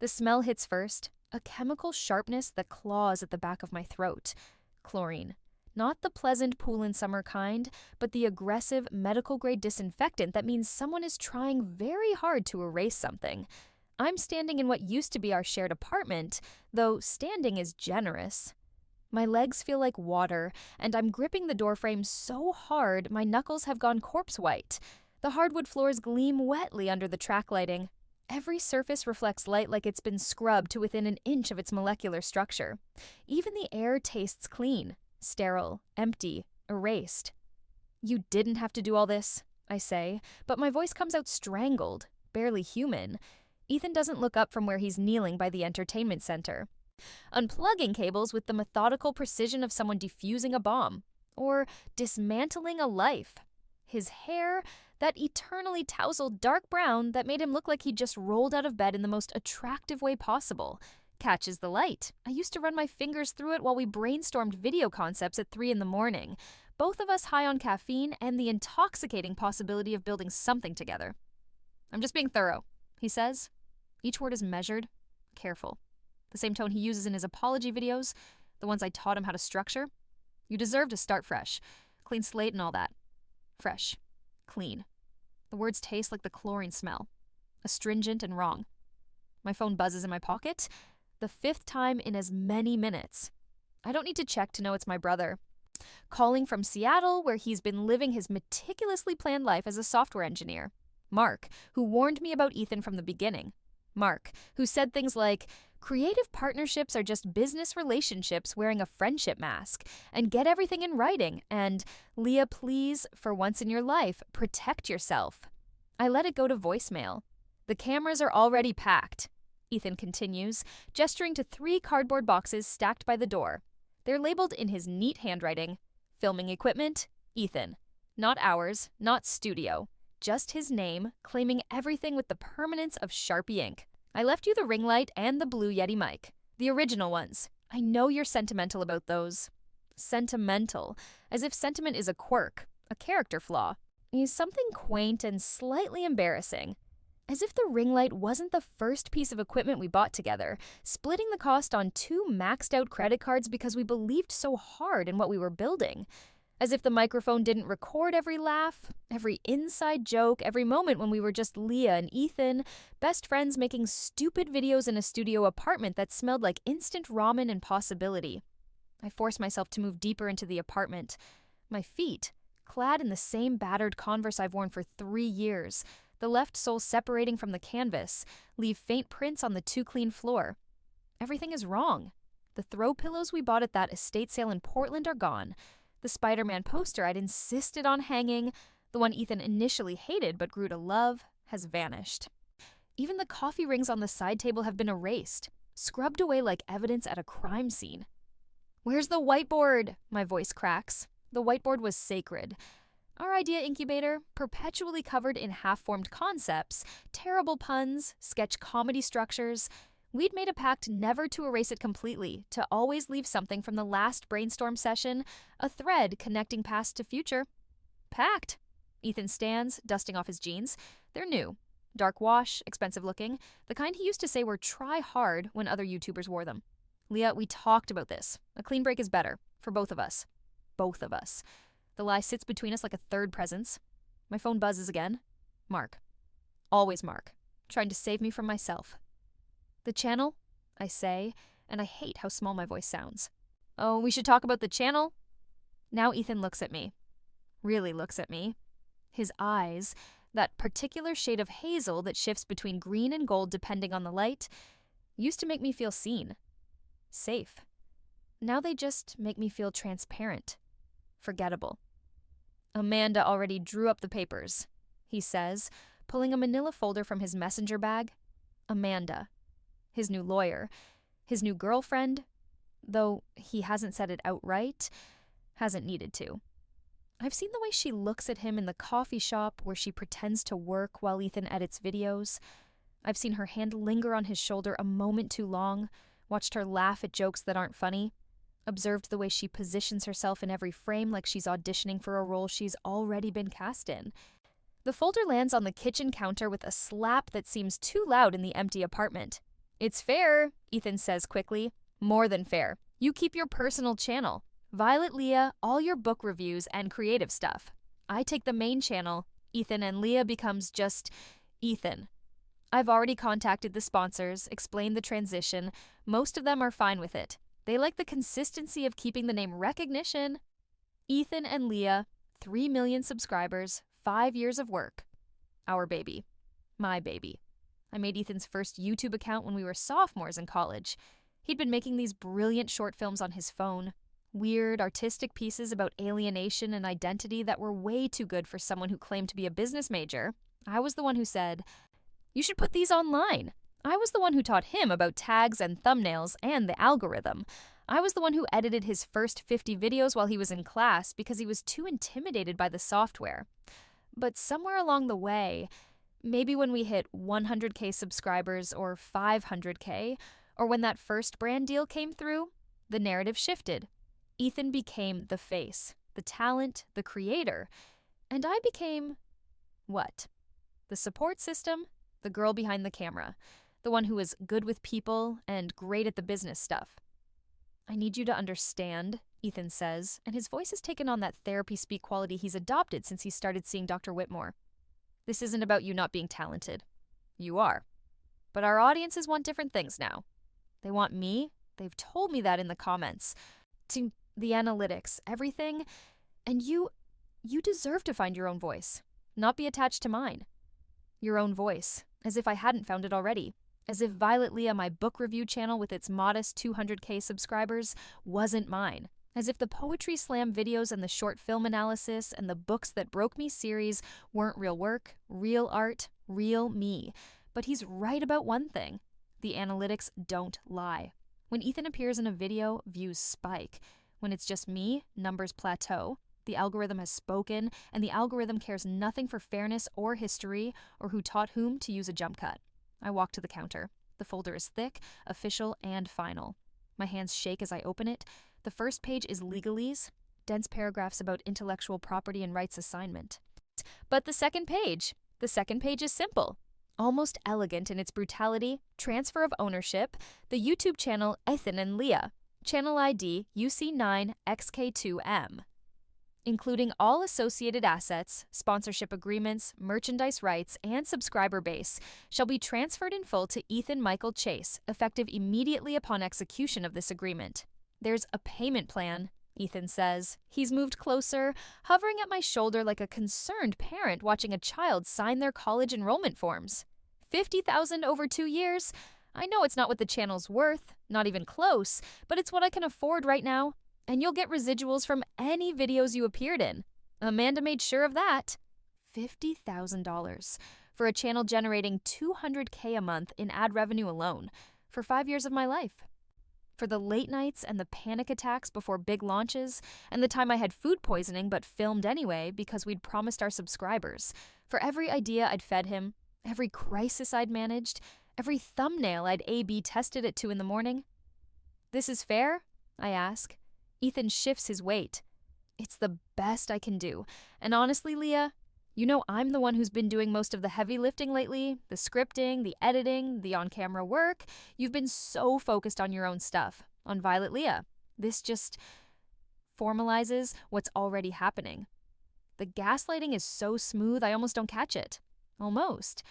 The smell hits first, a chemical sharpness that claws at the back of my throat. Chlorine. Not the pleasant pool in summer kind, but the aggressive medical-grade disinfectant that means someone is trying very hard to erase something. I'm standing in what used to be our shared apartment, though standing is generous. My legs feel like water, and I'm gripping the doorframe so hard my knuckles have gone corpse white. The hardwood floors gleam wetly under the track lighting. Every surface reflects light like it's been scrubbed to within an inch of its molecular structure. Even the air tastes clean, sterile, empty, erased. You didn't have to do all this, I say, but my voice comes out strangled, barely human. Ethan doesn't look up from where he's kneeling by the entertainment center, unplugging cables with the methodical precision of someone defusing a bomb, or dismantling a life. His hair, that eternally tousled dark brown that made him look like he'd just rolled out of bed in the most attractive way possible, catches the light. I used to run my fingers through it while we brainstormed video concepts at 3 a.m, both of us high on caffeine and the intoxicating possibility of building something together. "I'm just being thorough," he says. Each word is measured, careful. The same tone he uses in his apology videos, the ones I taught him how to structure. "You deserve to start fresh. Clean slate and all that. Fresh. Clean." The words taste like the chlorine smell. Astringent and wrong. My phone buzzes in my pocket. The 5th time in as many minutes. I don't need to check to know it's my brother. Calling from Seattle, where he's been living his meticulously planned life as a software engineer. Mark, who warned me about Ethan from the beginning. Mark, who said things like, "Creative partnerships are just business relationships wearing a friendship mask, and get everything in writing," and "Leah, please, for once in your life, protect yourself." I let it go to voicemail. "The cameras are already packed," Ethan continues, gesturing to 3 cardboard boxes stacked by the door. They're labeled in his neat handwriting. Filming equipment, Ethan. Not ours, not studio. Just his name, claiming everything with the permanence of Sharpie ink. "I left you the ring light and the blue Yeti mic. The original ones. I know you're sentimental about those." Sentimental. As if sentiment is a quirk, a character flaw. Is something quaint and slightly embarrassing. As if the ring light wasn't the first piece of equipment we bought together, splitting the cost on 2 maxed out credit cards because we believed so hard in what we were building. As if the microphone didn't record every laugh, every inside joke, every moment when we were just Leah and Ethan, best friends making stupid videos in a studio apartment that smelled like instant ramen and possibility. I force myself to move deeper into the apartment. My feet, clad in the same battered Converse I've worn for 3 years, the left sole separating from the canvas, leave faint prints on the too-clean floor. Everything is wrong. The throw pillows we bought at that estate sale in Portland are gone. The Spider-Man poster I'd insisted on hanging, the one Ethan initially hated but grew to love, has vanished. Even the coffee rings on the side table have been erased, scrubbed away like evidence at a crime scene. "Where's the whiteboard?" my voice cracks. The whiteboard was sacred. Our idea incubator, perpetually covered in half-formed concepts, terrible puns, sketch comedy structures. We'd made a pact never to erase it completely, to always leave something from the last brainstorm session, a thread connecting past to future. Pact. Ethan stands, dusting off his jeans. They're new. Dark wash, expensive looking, the kind he used to say were try hard when other YouTubers wore them. "Leah, we talked about this. A clean break is better, for both of us." Both of us. The lie sits between us like a third presence. My phone buzzes again. Mark. Always Mark, trying to save me from myself. "The channel?" I say, and I hate how small my voice sounds. "Oh, we should talk about the channel?" Now Ethan looks at me. Really looks at me. His eyes, that particular shade of hazel that shifts between green and gold depending on the light, used to make me feel seen. Safe. Now they just make me feel transparent. Forgettable. "Amanda already drew up the papers," he says, pulling a manila folder from his messenger bag. Amanda. His new lawyer. His new girlfriend. Though he hasn't said it outright, hasn't needed to. I've seen the way she looks at him in the coffee shop where she pretends to work while Ethan edits videos. I've seen her hand linger on his shoulder a moment too long, watched her laugh at jokes that aren't funny, observed the way she positions herself in every frame like she's auditioning for a role she's already been cast in. The folder lands on the kitchen counter with a slap that seems too loud in the empty apartment. It's fair, Ethan says quickly. More than fair. You keep your personal channel. Violet Leah, all your book reviews and creative stuff. I take the main channel. Ethan and Leah becomes just Ethan. I've already contacted the sponsors, explained the transition. Most of them are fine with it. They like the consistency of keeping the name recognition. Ethan and Leah, 3 million subscribers, 5 years of work. Our baby. My baby. I made Ethan's first YouTube account when we were sophomores in college. He'd been making these brilliant short films on his phone. Weird, artistic pieces about alienation and identity that were way too good for someone who claimed to be a business major. I was the one who said, "You should put these online." I was the one who taught him about tags and thumbnails and the algorithm. I was the one who edited his first 50 videos while he was in class because he was too intimidated by the software. But somewhere along the way, maybe when we hit 100K subscribers or 500K, or when that first brand deal came through, the narrative shifted. Ethan became the face, the talent, the creator. And I became, what? The support system, the girl behind the camera, the one who was good with people and great at the business stuff. I need you to understand, Ethan says, and his voice has taken on that therapy speak quality he's adopted since he started seeing Dr. Whitmore. This isn't about you not being talented. You are. But our audiences want different things now. They want me. They've told me that in the comments. To the analytics, everything. And you deserve to find your own voice, not be attached to mine. Your own voice, as if I hadn't found it already. As if Violet Leah, my book review channel with its modest 200K subscribers, wasn't mine. As if the Poetry Slam videos and the short film analysis and the Books That Broke Me series weren't real work, real art, real me. But he's right about one thing. The analytics don't lie. When Ethan appears in a video, views spike. When it's just me, numbers plateau. The algorithm has spoken, and the algorithm cares nothing for fairness or history or who taught whom to use a jump cut. I walk to the counter. The folder is thick, official, and final. My hands shake as I open it. The first page is legalese, dense paragraphs about intellectual property and rights assignment. But the second page is simple. Almost elegant in its brutality, transfer of ownership, the YouTube channel Ethan and Leah, channel ID UC9XK2M, including all associated assets, sponsorship agreements, merchandise rights, and subscriber base, shall be transferred in full to Ethan Michael Chase, effective immediately upon execution of this agreement. There's a payment plan, Ethan says. He's moved closer, hovering at my shoulder like a concerned parent watching a child sign their college enrollment forms. $50,000 over 2 years? I know it's not what the channel's worth, not even close, but it's what I can afford right now. And you'll get residuals from any videos you appeared in. Amanda made sure of that. $50,000 for a channel generating $200K a month in ad revenue alone for 5 years of my life. For the late nights and the panic attacks before big launches, and the time I had food poisoning but filmed anyway because we'd promised our subscribers. For every idea I'd fed him, every crisis I'd managed, every thumbnail I'd A/B tested at 2 in the morning. This is fair? I ask. Ethan shifts his weight. It's the best I can do. And honestly, Leah, you know I'm the one who's been doing most of the heavy lifting lately, the scripting, the editing, the on-camera work. You've been so focused on your own stuff, on Violet Leah. This just formalizes what's already happening. The gaslighting is so smooth I almost don't catch it. Almost.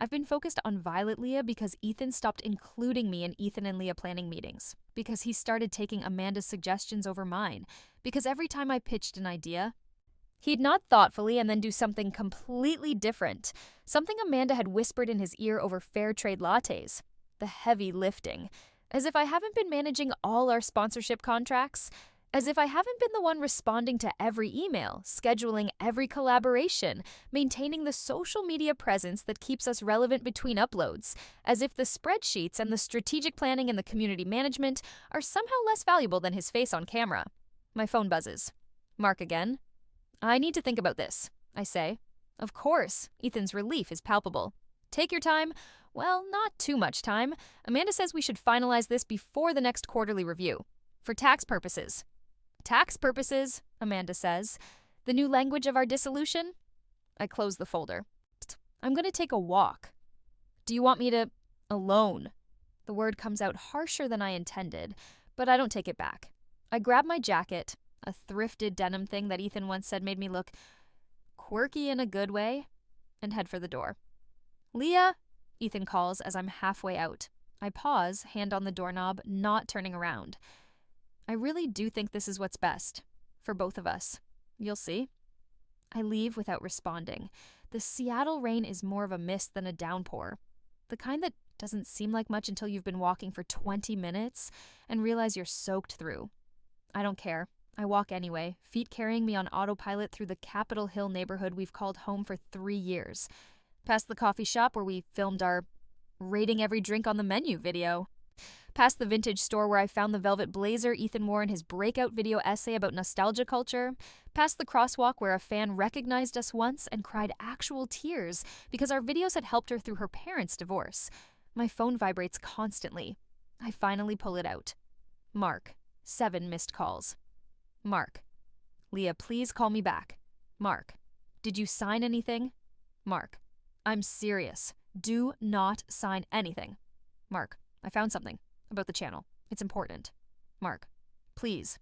I've been focused on Violet Leah because Ethan stopped including me in Ethan and Leah planning meetings, because he started taking Amanda's suggestions over mine, because every time I pitched an idea, he'd nod thoughtfully and then do something completely different, something Amanda had whispered in his ear over fair trade lattes. The heavy lifting. As if I haven't been managing all our sponsorship contracts. As if I haven't been the one responding to every email, scheduling every collaboration, maintaining the social media presence that keeps us relevant between uploads. As if the spreadsheets and the strategic planning and the community management are somehow less valuable than his face on camera. My phone buzzes. Mark again. I need to think about this, I say. Of course, Ethan's relief is palpable. Take your time. Well, not too much time. Amanda says we should finalize this before the next quarterly review. For tax purposes. Tax purposes, Amanda says. The new language of our dissolution? I close the folder. I'm going to take a walk. Do you want me to... alone? The word comes out harsher than I intended, but I don't take it back. I grab my jacket, a thrifted denim thing that Ethan once said made me look quirky in a good way, and head for the door. "Leah," Ethan calls as I'm halfway out. I pause, hand on the doorknob, not turning around. I really do think this is what's best. For both of us. You'll see. I leave without responding. The Seattle rain is more of a mist than a downpour. The kind that doesn't seem like much until you've been walking for 20 minutes and realize you're soaked through. I don't care. I walk anyway, feet carrying me on autopilot through the Capitol Hill neighborhood we've called home for 3 years. Past the coffee shop where we filmed our rating every drink on the menu video. Past the vintage store where I found the velvet blazer Ethan wore in his breakout video essay about nostalgia culture. Past the crosswalk where a fan recognized us once and cried actual tears because our videos had helped her through her parents' divorce. My phone vibrates constantly. I finally pull it out. Mark. 7 missed calls. Mark. Leah, please call me back. Mark. Did you sign anything? Mark. I'm serious. Do not sign anything. Mark. I found something about the channel. It's important. Mark. Please.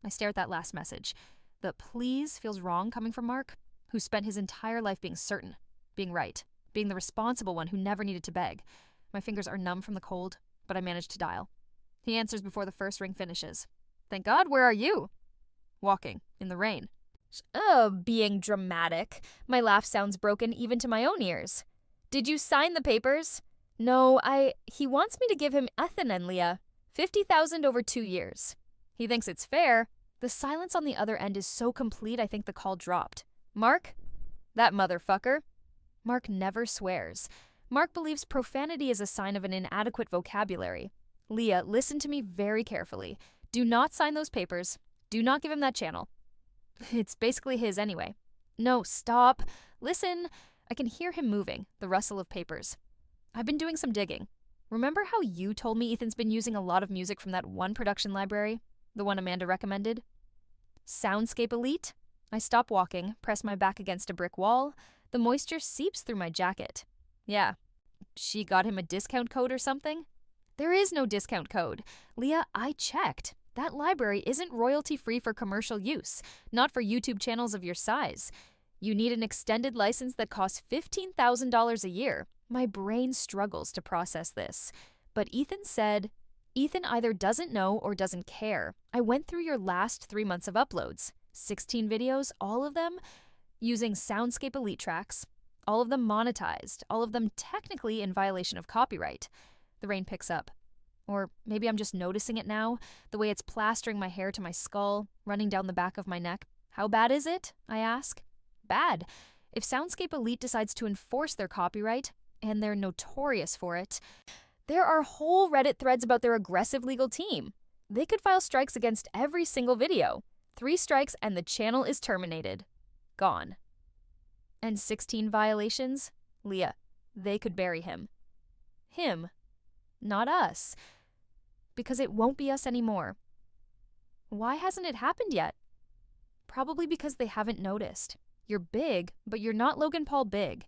I stare at that last message. The please feels wrong coming from Mark, who spent his entire life being certain, being right, being the responsible one who never needed to beg. My fingers are numb from the cold, but I manage to dial. He answers before the first ring finishes. Thank God, where are you? Walking, in the rain. Being dramatic. My laugh sounds broken even to my own ears. Did you sign the papers? No, he wants me to give him Ethan and Leah. $50,000 over 2 years. He thinks it's fair. The silence on the other end is so complete I think the call dropped. Mark? That motherfucker. Mark never swears. Mark believes profanity is a sign of an inadequate vocabulary. Leah, listen to me very carefully. Do not sign those papers. Do not give him that channel. It's basically his anyway. No, stop. Listen. I can hear him moving, the rustle of papers. I've been doing some digging. Remember how you told me Ethan's been using a lot of music from that one production library? The one Amanda recommended? Soundscape Elite? I stop walking, press my back against a brick wall. The moisture seeps through my jacket. Yeah. She got him a discount code or something? There is no discount code. Leah, I checked. That library isn't royalty-free for commercial use, not for YouTube channels of your size. You need an extended license that costs $15,000 a year. My brain struggles to process this. But Ethan said, Ethan either doesn't know or doesn't care. I went through your last 3 months of uploads. 16 videos, all of them using Soundscape Elite tracks. All of them monetized. All of them technically in violation of copyright. The rain picks up. Or maybe I'm just noticing it now, the way it's plastering my hair to my skull, running down the back of my neck. How bad is it? I ask. Bad. If Soundscape Elite decides to enforce their copyright, and they're notorious for it, there are whole Reddit threads about their aggressive legal team. They could file strikes against every single video. 3 strikes and the channel is terminated. Gone. And 16 violations? Leah, they could bury him. Him. Not us. Because it won't be us anymore. Why hasn't it happened yet? Probably because they haven't noticed. You're big, but you're not Logan Paul big.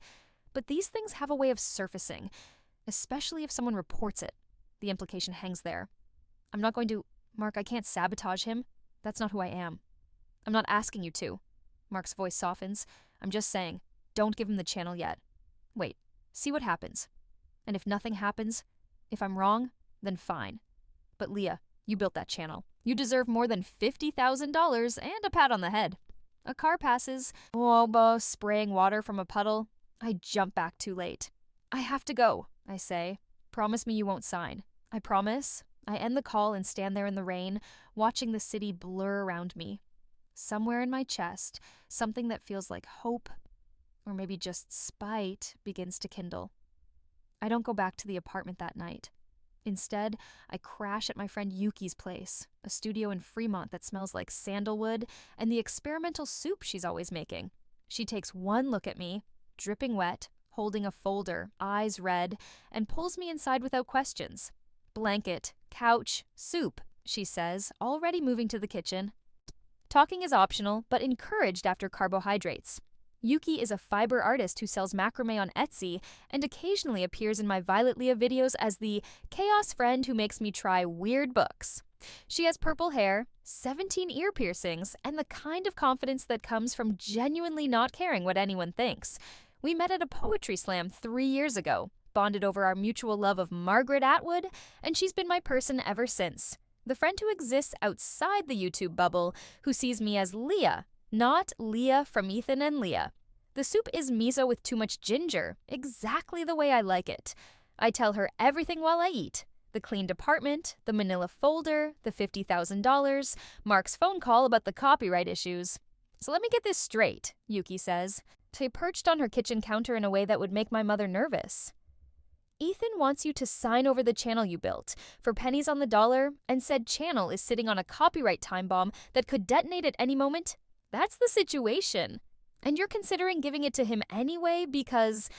But these things have a way of surfacing, especially if someone reports it. The implication hangs there. I'm not going to... Mark, I can't sabotage him. That's not who I am. I'm not asking you to. Mark's voice softens. I'm just saying, don't give him the channel yet. Wait, see what happens. And if nothing happens, if I'm wrong, then fine. But Leah, you built that channel. You deserve more than $50,000 and a pat on the head. A car passes, spraying water from a puddle. I jump back too late. I have to go, I say. Promise me you won't sign. I promise. I end the call and stand there in the rain, watching the city blur around me. Somewhere in my chest, something that feels like hope, or maybe just spite, begins to kindle. I don't go back to the apartment that night. Instead, I crash at my friend Yuki's place, a studio in Fremont that smells like sandalwood and the experimental soup she's always making. She takes one look at me, dripping wet, holding a folder, eyes red, and pulls me inside without questions. Blanket, couch, soup, she says, already moving to the kitchen. Talking is optional, but encouraged after carbohydrates. Yuki is a fiber artist who sells macrame on Etsy and occasionally appears in my Violet Leah videos as the chaos friend who makes me try weird books. She has purple hair, 17 ear piercings, and the kind of confidence that comes from genuinely not caring what anyone thinks. We met at a poetry slam 3 years ago, bonded over our mutual love of Margaret Atwood, and she's been my person ever since. The friend who exists outside the YouTube bubble, who sees me as Leah, not Leah from Ethan and Leah. The soup is miso with too much ginger, exactly the way I like it. I tell her everything while I eat. The cleaned apartment, the manila folder, the $50,000, Mark's phone call about the copyright issues. So let me get this straight, Yuki says. She perched on her kitchen counter in a way that would make my mother nervous. Ethan wants you to sign over the channel you built for pennies on the dollar, and said channel is sitting on a copyright time bomb that could detonate at any moment. That's the situation. And you're considering giving it to him anyway because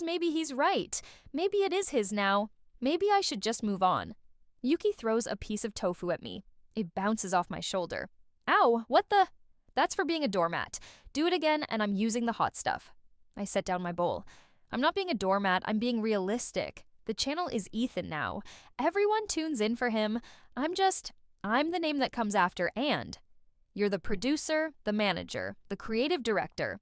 maybe he's right. Maybe it is his now. Maybe I should just move on. Yuki throws a piece of tofu at me. It bounces off my shoulder. Ow, what the? That's for being a doormat. Do it again and I'm using the hot stuff. I set down my bowl. I'm not being a doormat, I'm being realistic. The channel is Ethan now. Everyone tunes in for him. I'm the name that comes after and. You're the producer, the manager, the creative director,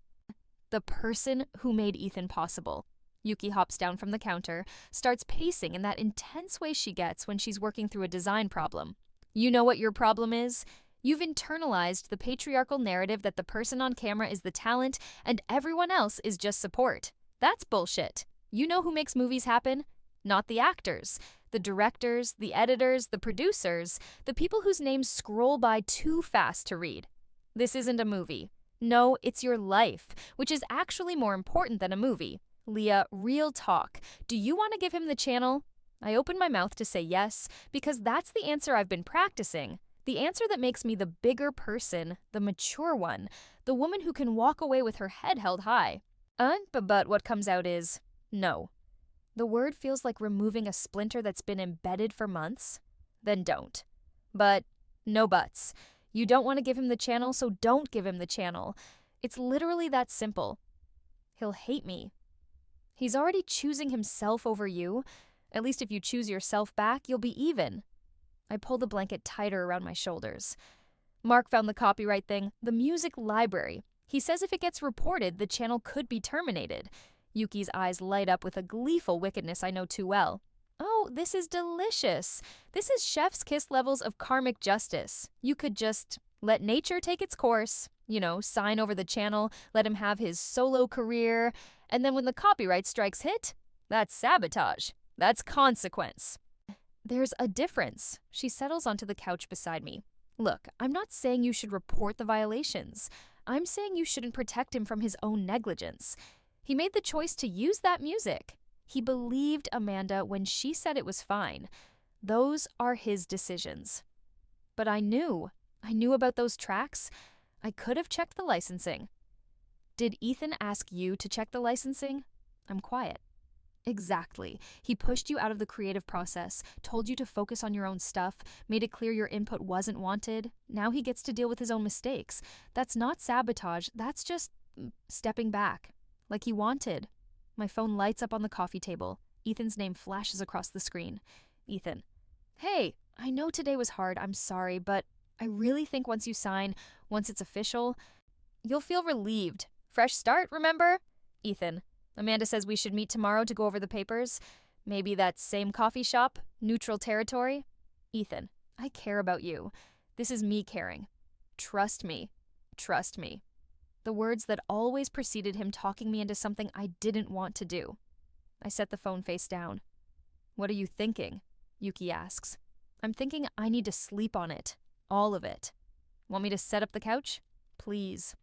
the person who made Ethan possible. Yuki hops down from the counter, starts pacing in that intense way she gets when she's working through a design problem. You know what your problem is? You've internalized the patriarchal narrative that the person on camera is the talent and everyone else is just support. That's bullshit. You know who makes movies happen? Not the actors. The directors, the editors, the producers, the people whose names scroll by too fast to read. This isn't a movie. No, it's your life, which is actually more important than a movie. Leah, real talk. Do you want to give him the channel? I open my mouth to say yes, because that's the answer I've been practicing. The answer that makes me the bigger person, the mature one, the woman who can walk away with her head held high. But what comes out is no. The word feels like removing a splinter that's been embedded for months. Then don't. But no buts. You don't want to give him the channel, so don't give him the channel. It's literally that simple. He'll hate me. He's already choosing himself over you. At least if you choose yourself back, you'll be even. I pull the blanket tighter around my shoulders. Mark found the copyright thing, the music library. He says if it gets reported, the channel could be terminated. Yuki's eyes light up with a gleeful wickedness I know too well. Oh, this is delicious. This is chef's kiss levels of karmic justice. You could just let nature take its course, sign over the channel, let him have his solo career, and then when the copyright strikes hit, that's sabotage. That's consequence. There's a difference. She settles onto the couch beside me. Look, I'm not saying you should report the violations. I'm saying you shouldn't protect him from his own negligence. He made the choice to use that music. He believed Amanda when she said it was fine. Those are his decisions. But I knew about those tracks. I could have checked the licensing. Did Ethan ask you to check the licensing? I'm quiet. Exactly. He pushed you out of the creative process, told you to focus on your own stuff, made it clear your input wasn't wanted. Now he gets to deal with his own mistakes. That's not sabotage. That's just stepping back. Like he wanted. My phone lights up on the coffee table. Ethan's name flashes across the screen. Ethan. Hey, I know today was hard. I'm sorry, but I really think once you sign, once it's official, you'll feel relieved. Fresh start, remember? Ethan. Amanda says we should meet tomorrow to go over the papers. Maybe that same coffee shop, neutral territory. Ethan, I care about you. This is me caring. Trust me. Trust me. The words that always preceded him talking me into something I didn't want to do. I set the phone face down. What are you thinking? Yuki asks. I'm thinking I need to sleep on it. All of it. Want me to set up the couch? Please.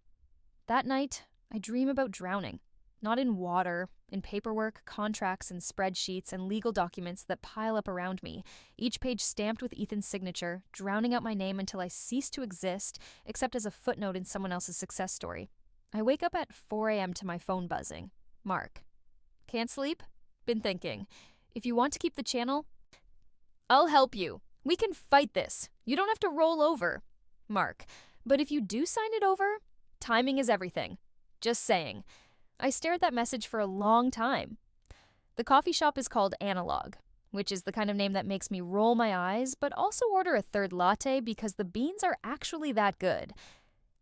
That night, I dream about drowning. Not in water, in paperwork, contracts, and spreadsheets, and legal documents that pile up around me, each page stamped with Ethan's signature, drowning out my name until I cease to exist, except as a footnote in someone else's success story. I wake up at 4 a.m. to my phone buzzing. Mark. Can't sleep? Been thinking. If you want to keep the channel, I'll help you. We can fight this. You don't have to roll over. Mark. But if you do sign it over, timing is everything. Just saying. I stared at that message for a long time. The coffee shop is called Analog, which is the kind of name that makes me roll my eyes, but also order a third latte because the beans are actually that good.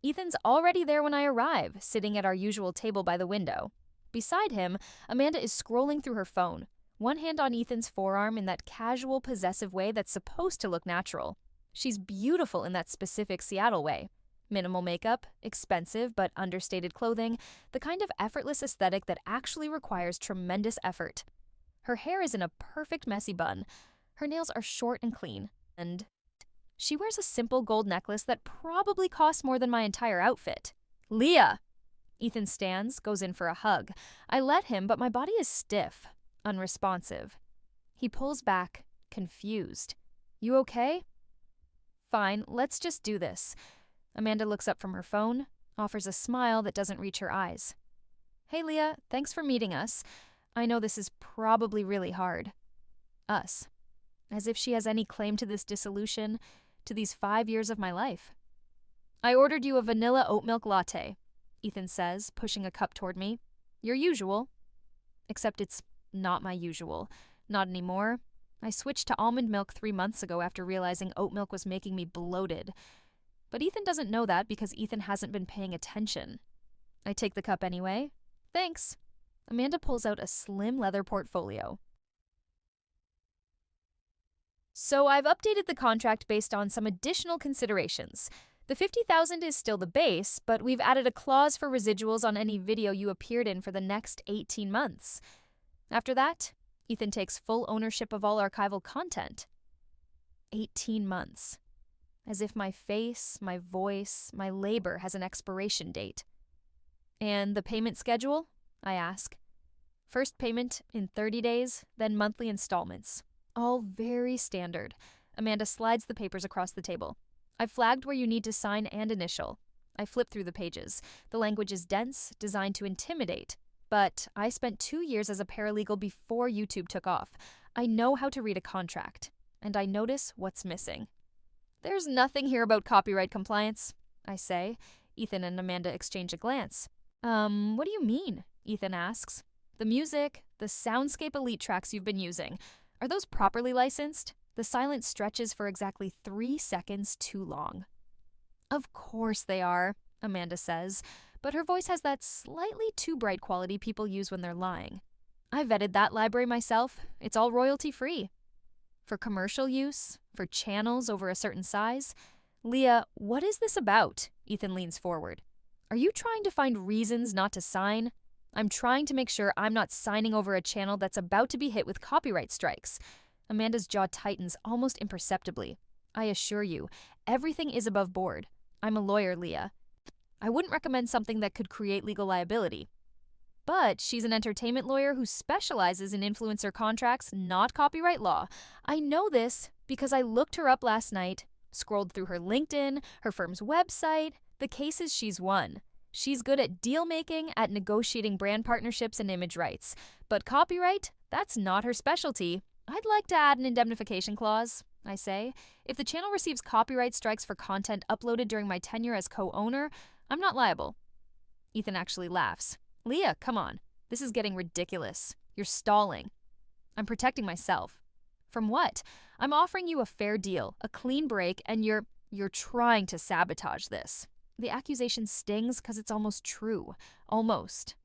Ethan's already there when I arrive, sitting at our usual table by the window. Beside him, Amanda is scrolling through her phone, one hand on Ethan's forearm in that casual, possessive way that's supposed to look natural. She's beautiful in that specific Seattle way. Minimal makeup, expensive but understated clothing, the kind of effortless aesthetic that actually requires tremendous effort. Her hair is in a perfect messy bun. Her nails are short and clean, and she wears a simple gold necklace that probably costs more than my entire outfit. Leah! Ethan stands, goes in for a hug. I let him, but my body is stiff, unresponsive. He pulls back, confused. You okay? Fine, let's just do this. Amanda looks up from her phone, offers a smile that doesn't reach her eyes. Hey Leah, thanks for meeting us. I know this is probably really hard. Us. As if she has any claim to this dissolution, to these 5 years of my life. I ordered you a vanilla oat milk latte, Ethan says, pushing a cup toward me. Your usual. Except it's not my usual. Not anymore. I switched to almond milk 3 months ago after realizing oat milk was making me bloated. But Ethan doesn't know that because Ethan hasn't been paying attention. I take the cup anyway. Thanks. Amanda pulls out a slim leather portfolio. So I've updated the contract based on some additional considerations. The $50,000 is still the base, but we've added a clause for residuals on any video you appeared in for the next 18 months. After that, Ethan takes full ownership of all archival content. 18 months. As if my face, my voice, my labor has an expiration date. And the payment schedule? I ask. First payment in 30 days, then monthly installments. All very standard. Amanda slides the papers across the table. I've flagged where you need to sign and initial. I flip through the pages. The language is dense, designed to intimidate. But I spent 2 years as a paralegal before YouTube took off. I know how to read a contract. And I notice what's missing. There's nothing here about copyright compliance, I say. Ethan and Amanda exchange a glance. What do you mean? Ethan asks. The music, the soundscape elite tracks you've been using, are those properly licensed? The silence stretches for exactly 3 seconds too long. Of course they are, Amanda says, but her voice has that slightly too bright quality people use when they're lying. I vetted that library myself. It's all royalty-free. For commercial use, for channels over a certain size. Leah, what is this about? Ethan leans forward. Are you trying to find reasons not to sign? I'm trying to make sure I'm not signing over a channel that's about to be hit with copyright strikes. Amanda's jaw tightens almost imperceptibly. I assure you, everything is above board. I'm a lawyer, Leah. I wouldn't recommend something that could create legal liability. But she's an entertainment lawyer who specializes in influencer contracts, not copyright law. I know this because I looked her up last night, scrolled through her LinkedIn, her firm's website, the cases she's won. She's good at deal-making, at negotiating brand partnerships and image rights. But copyright? That's not her specialty. I'd like to add an indemnification clause, I say. If the channel receives copyright strikes for content uploaded during my tenure as co-owner, I'm not liable. Ethan actually laughs. Leah, come on. This is getting ridiculous. You're stalling. I'm protecting myself. From what? I'm offering you a fair deal, a clean break, and you're trying to sabotage this. The accusation stings because it's almost true. Almost.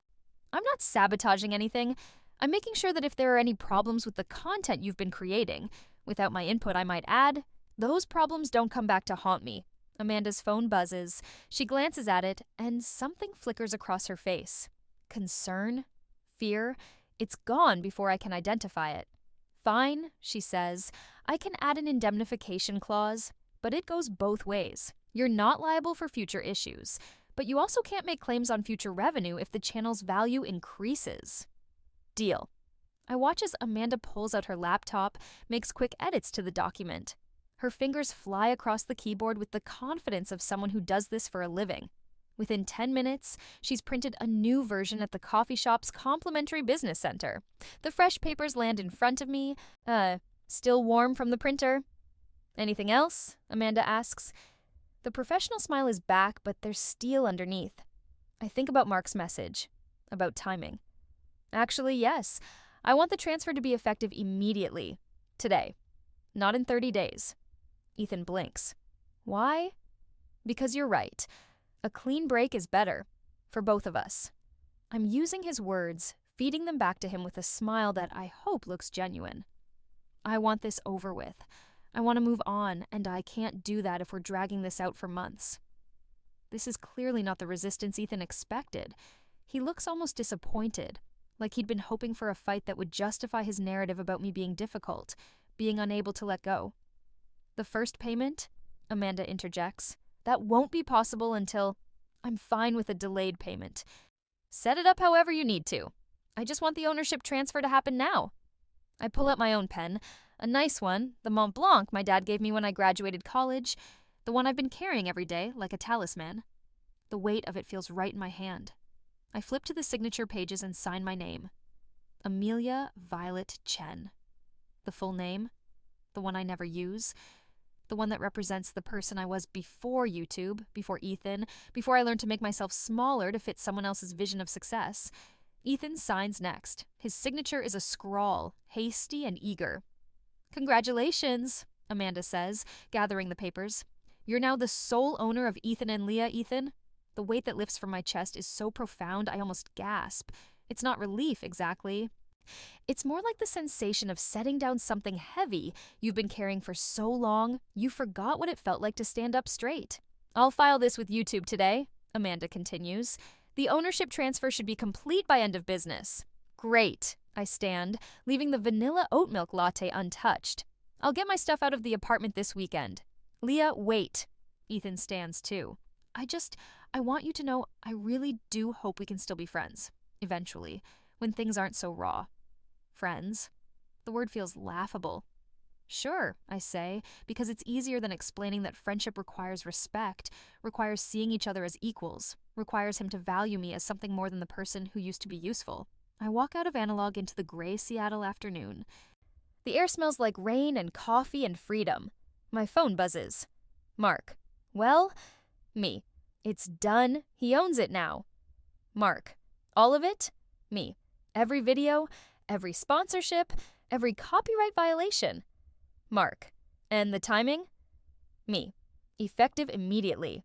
I'm not sabotaging anything. I'm making sure that if there are any problems with the content you've been creating, without my input I might add, those problems don't come back to haunt me. Amanda's phone buzzes. She glances at it, and something flickers across her face. Concern? Fear? It's gone before I can identify it. Fine, she says. I can add an indemnification clause, but it goes both ways. You're not liable for future issues, but you also can't make claims on future revenue if the channel's value increases. Deal. I watch as Amanda pulls out her laptop, makes quick edits to the document. Her fingers fly across the keyboard with the confidence of someone who does this for a living. Within 10 minutes, she's printed a new version at the coffee shop's complimentary business center. The fresh papers land in front of me. Still warm from the printer. Anything else? Amanda asks. The professional smile is back, but there's steel underneath. I think about Mark's message, about timing. Actually, yes. I want the transfer to be effective immediately. Today. Not in 30 days. Ethan blinks. Why? Because you're right. A clean break is better. For both of us. I'm using his words, feeding them back to him with a smile that I hope looks genuine. I want this over with. I want to move on, and I can't do that if we're dragging this out for months. This is clearly not the resistance Ethan expected. He looks almost disappointed, like he'd been hoping for a fight that would justify his narrative about me being difficult, being unable to let go. The first payment? Amanda interjects. That won't be possible until... I'm fine with a delayed payment. Set it up however you need to. I just want the ownership transfer to happen now. I pull out my own pen, a nice one, the Mont Blanc my dad gave me when I graduated college, the one I've been carrying every day like a talisman. The weight of it feels right in my hand. I flip to the signature pages and sign my name. Amelia Violet Chen. The full name, the one I never use, the one that represents the person I was before YouTube, before Ethan, before I learned to make myself smaller to fit someone else's vision of success. Ethan signs next. His signature is a scrawl, hasty and eager. Congratulations, Amanda says, gathering the papers. You're now the sole owner of Ethan and Leah, Ethan. The weight that lifts from my chest is so profound I almost gasp. It's not relief, exactly. It's more like the sensation of setting down something heavy you've been carrying for so long, you forgot what it felt like to stand up straight. I'll file this with YouTube today, Amanda continues. The ownership transfer should be complete by end of business. Great, I stand, leaving the vanilla oat milk latte untouched. I'll get my stuff out of the apartment this weekend. Leah, wait. Ethan stands too. I want you to know I really do hope we can still be friends, eventually, when things aren't so raw. Friends? The word feels laughable. Sure, I say, because it's easier than explaining that friendship requires respect, requires seeing each other as equals, requires him to value me as something more than the person who used to be useful. I walk out of Analog into the gray Seattle afternoon. The air smells like rain and coffee and freedom. My phone buzzes. Mark. Well, me. It's done. He owns it now. Mark. All of it? Me. Every video, every sponsorship, every copyright violation. Mark. And the timing? Me. Effective immediately.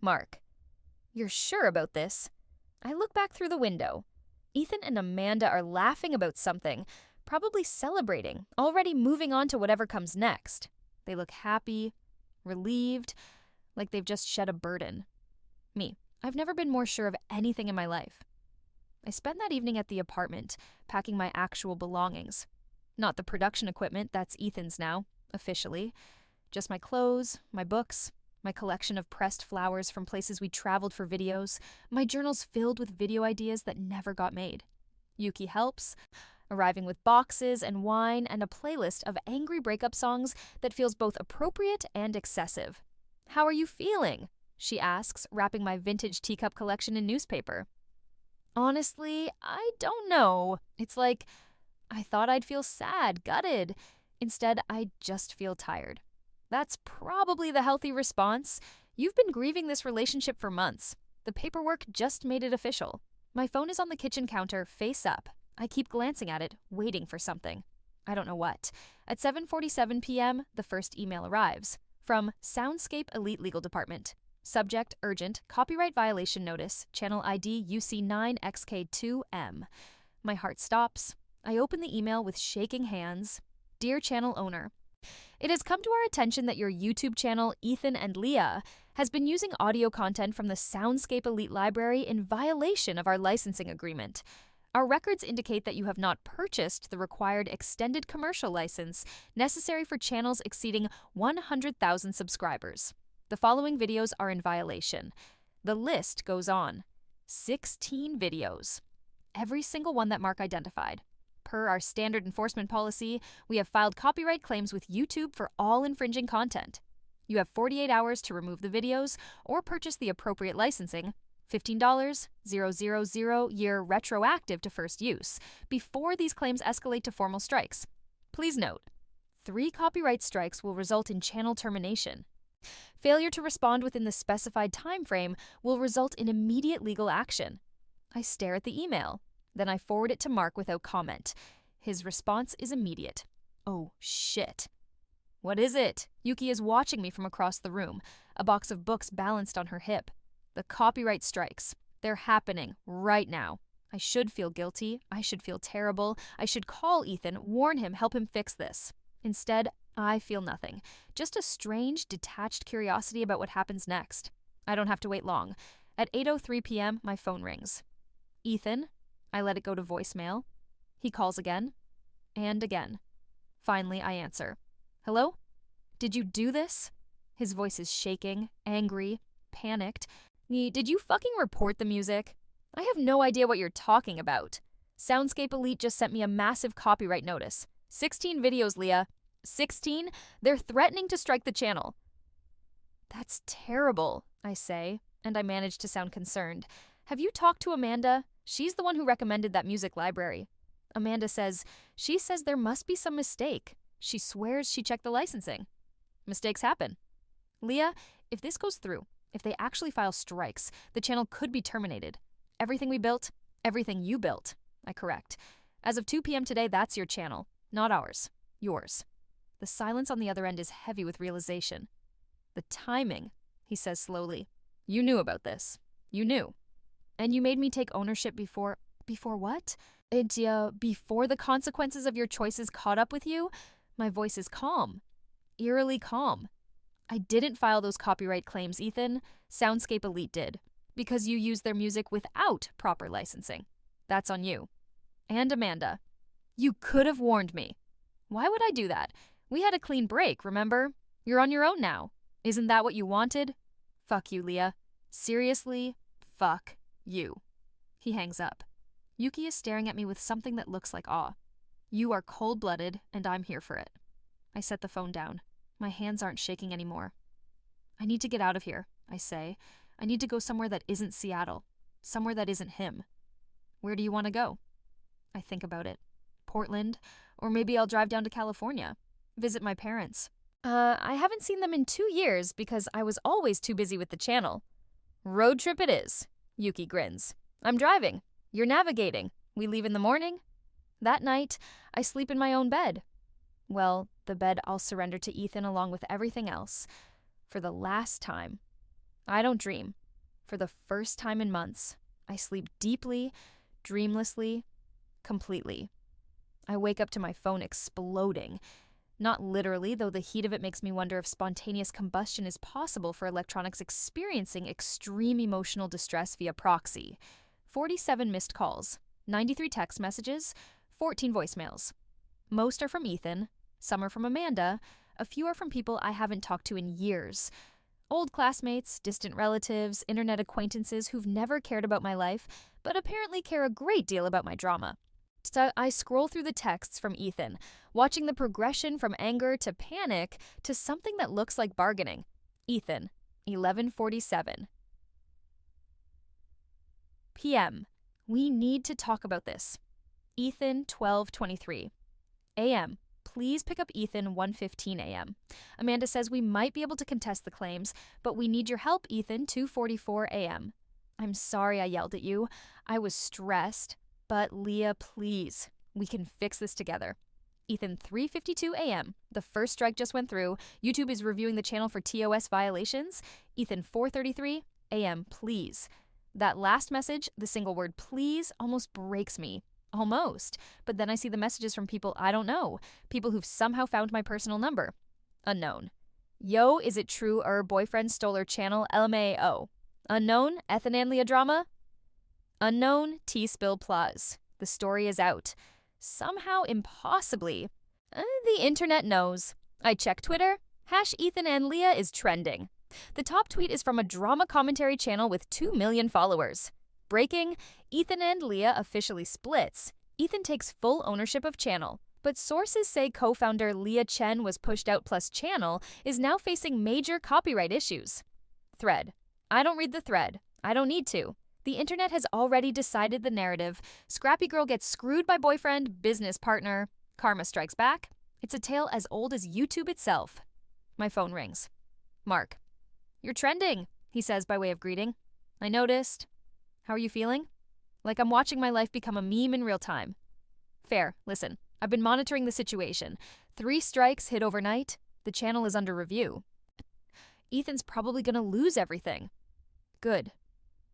Mark. You're sure about this? I look back through the window. Ethan and Amanda are laughing about something, probably celebrating, already moving on to whatever comes next. They look happy, relieved, like they've just shed a burden. Me. I've never been more sure of anything in my life. I spend that evening at the apartment, packing my actual belongings. Not the production equipment, that's Ethan's now, officially. Just my clothes, my books, my collection of pressed flowers from places we traveled for videos, my journals filled with video ideas that never got made. Yuki helps, arriving with boxes and wine and a playlist of angry breakup songs that feels both appropriate and excessive. How are you feeling? She asks, wrapping my vintage teacup collection in newspaper. Honestly, I don't know. It's like, I thought I'd feel sad, gutted. Instead, I just feel tired. That's probably the healthy response. You've been grieving this relationship for months. The paperwork just made it official. My phone is on the kitchen counter, face up. I keep glancing at it, waiting for something. I don't know what. At 7:47 p.m., the first email arrives. From Soundscape Elite Legal Department. Subject, urgent, copyright violation notice, channel ID UC9XK2M. My heart stops. I open the email with shaking hands. Dear channel owner, it has come to our attention that your YouTube channel, Ethan and Leah, has been using audio content from the Soundscape Elite Library in violation of our licensing agreement. Our records indicate that you have not purchased the required extended commercial license necessary for channels exceeding 100,000 subscribers. The following videos are in violation. The list goes on. 16 videos. Every single one that Mark identified. Per our standard enforcement policy, we have filed copyright claims with YouTube for all infringing content. You have 48 hours to remove the videos or purchase the appropriate licensing, $15, 000 year retroactive to first use, before these claims escalate to formal strikes. Please note, 3 copyright strikes will result in channel termination. Failure to respond within the specified time frame will result in immediate legal action. I stare at the email. Then I forward it to Mark without comment. His response is immediate. Oh, shit. What is it? Yuki is watching me from across the room, a box of books balanced on her hip. The copyright strikes. They're happening right now. I should feel guilty. I should feel terrible. I should call Ethan, warn him, help him fix this. Instead, I feel nothing. Just a strange, detached curiosity about what happens next. I don't have to wait long. At 8:03 p.m., my phone rings. Ethan. I let it go to voicemail. He calls again. And again. Finally, I answer. Hello? Did you do this? His voice is shaking, angry, panicked. Did you fucking report the music? I have no idea what you're talking about. Soundscape Elite just sent me a massive copyright notice. 16 videos, Leah. 16? They're threatening to strike the channel. That's terrible, I say, and I manage to sound concerned. Have you talked to Amanda? She's the one who recommended that music library. Amanda says, she says there must be some mistake. She swears she checked the licensing. Mistakes happen. Leah, if this goes through, if they actually file strikes, the channel could be terminated. Everything we built, everything you built, I correct. As of 2 p.m. today, that's your channel, not ours, yours. The silence on the other end is heavy with realization. The timing, he says slowly. You knew about this. You knew. And you made me take ownership before what? Before the consequences of your choices caught up with you? My voice is calm. Eerily calm. I didn't file those copyright claims, Ethan. Soundscape Elite did. Because you used their music without proper licensing. That's on you. And Amanda. You could have warned me. Why would I do that? We had a clean break, remember? You're on your own now. Isn't that what you wanted? Fuck you, Leah. Seriously, fuck you. He hangs up. Yuki is staring at me with something that looks like awe. You are cold-blooded, and I'm here for it. I set the phone down. My hands aren't shaking anymore. I need to get out of here, I say. I need to go somewhere that isn't Seattle. Somewhere that isn't him. Where do you want to go? I think about it. Portland, or maybe I'll drive down to California. Visit my parents. I haven't seen them in 2 years because I was always too busy with the channel. Road trip it is, Yuki grins. I'm driving. You're navigating. We leave in the morning. That night, I sleep in my own bed. Well, the bed I'll surrender to Ethan along with everything else. For the last time. I don't dream. For the first time in months, I sleep deeply, dreamlessly, completely. I wake up to my phone exploding. Not literally, though the heat of it makes me wonder if spontaneous combustion is possible for electronics experiencing extreme emotional distress via proxy. 47 missed calls, 93 text messages, 14 voicemails. Most are from Ethan, some are from Amanda, a few are from people I haven't talked to in years. Old classmates, distant relatives, internet acquaintances who've never cared about my life, but apparently care a great deal about my drama. So I scroll through the texts from Ethan, watching the progression from anger to panic to something that looks like bargaining. Ethan, 11:47 p.m. We need to talk about this. Ethan, 12:23 a.m. Please pick up Ethan, 1:15 a.m. Amanda says we might be able to contest the claims, but we need your help, Ethan, 2:44 a.m. I'm sorry I yelled at you. I was stressed. But Leah, please, we can fix this together. Ethan, 3:52 a.m. The first strike just went through. YouTube is reviewing the channel for TOS violations. Ethan, 4:33 a.m. Please. That last message, the single word please, almost breaks me. Almost. But then I see the messages from people I don't know. People who've somehow found my personal number. Unknown. Yo, is it true boyfriend stole her channel? LMAO. Unknown, Ethan and Leah drama? Unknown, T-Spill Plus. The story is out. Somehow, impossibly. The internet knows. I check Twitter. #Ethan and Leah is trending. The top tweet is from a drama commentary channel with 2 million followers. Breaking, Ethan and Leah officially splits. Ethan takes full ownership of channel. But sources say co-founder Leah Chen was pushed out plus channel is now facing major copyright issues. Thread. I don't read the thread. I don't need to. The internet has already decided the narrative. Scrappy girl gets screwed by boyfriend, business partner. Karma strikes back. It's a tale as old as YouTube itself. My phone rings. Mark. "You're trending," he says by way of greeting. "I noticed. How are you feeling?" "Like I'm watching my life become a meme in real time." "Fair. Listen, I've been monitoring the situation. 3 strikes hit overnight. The channel is under review. Ethan's probably gonna lose everything." "Good."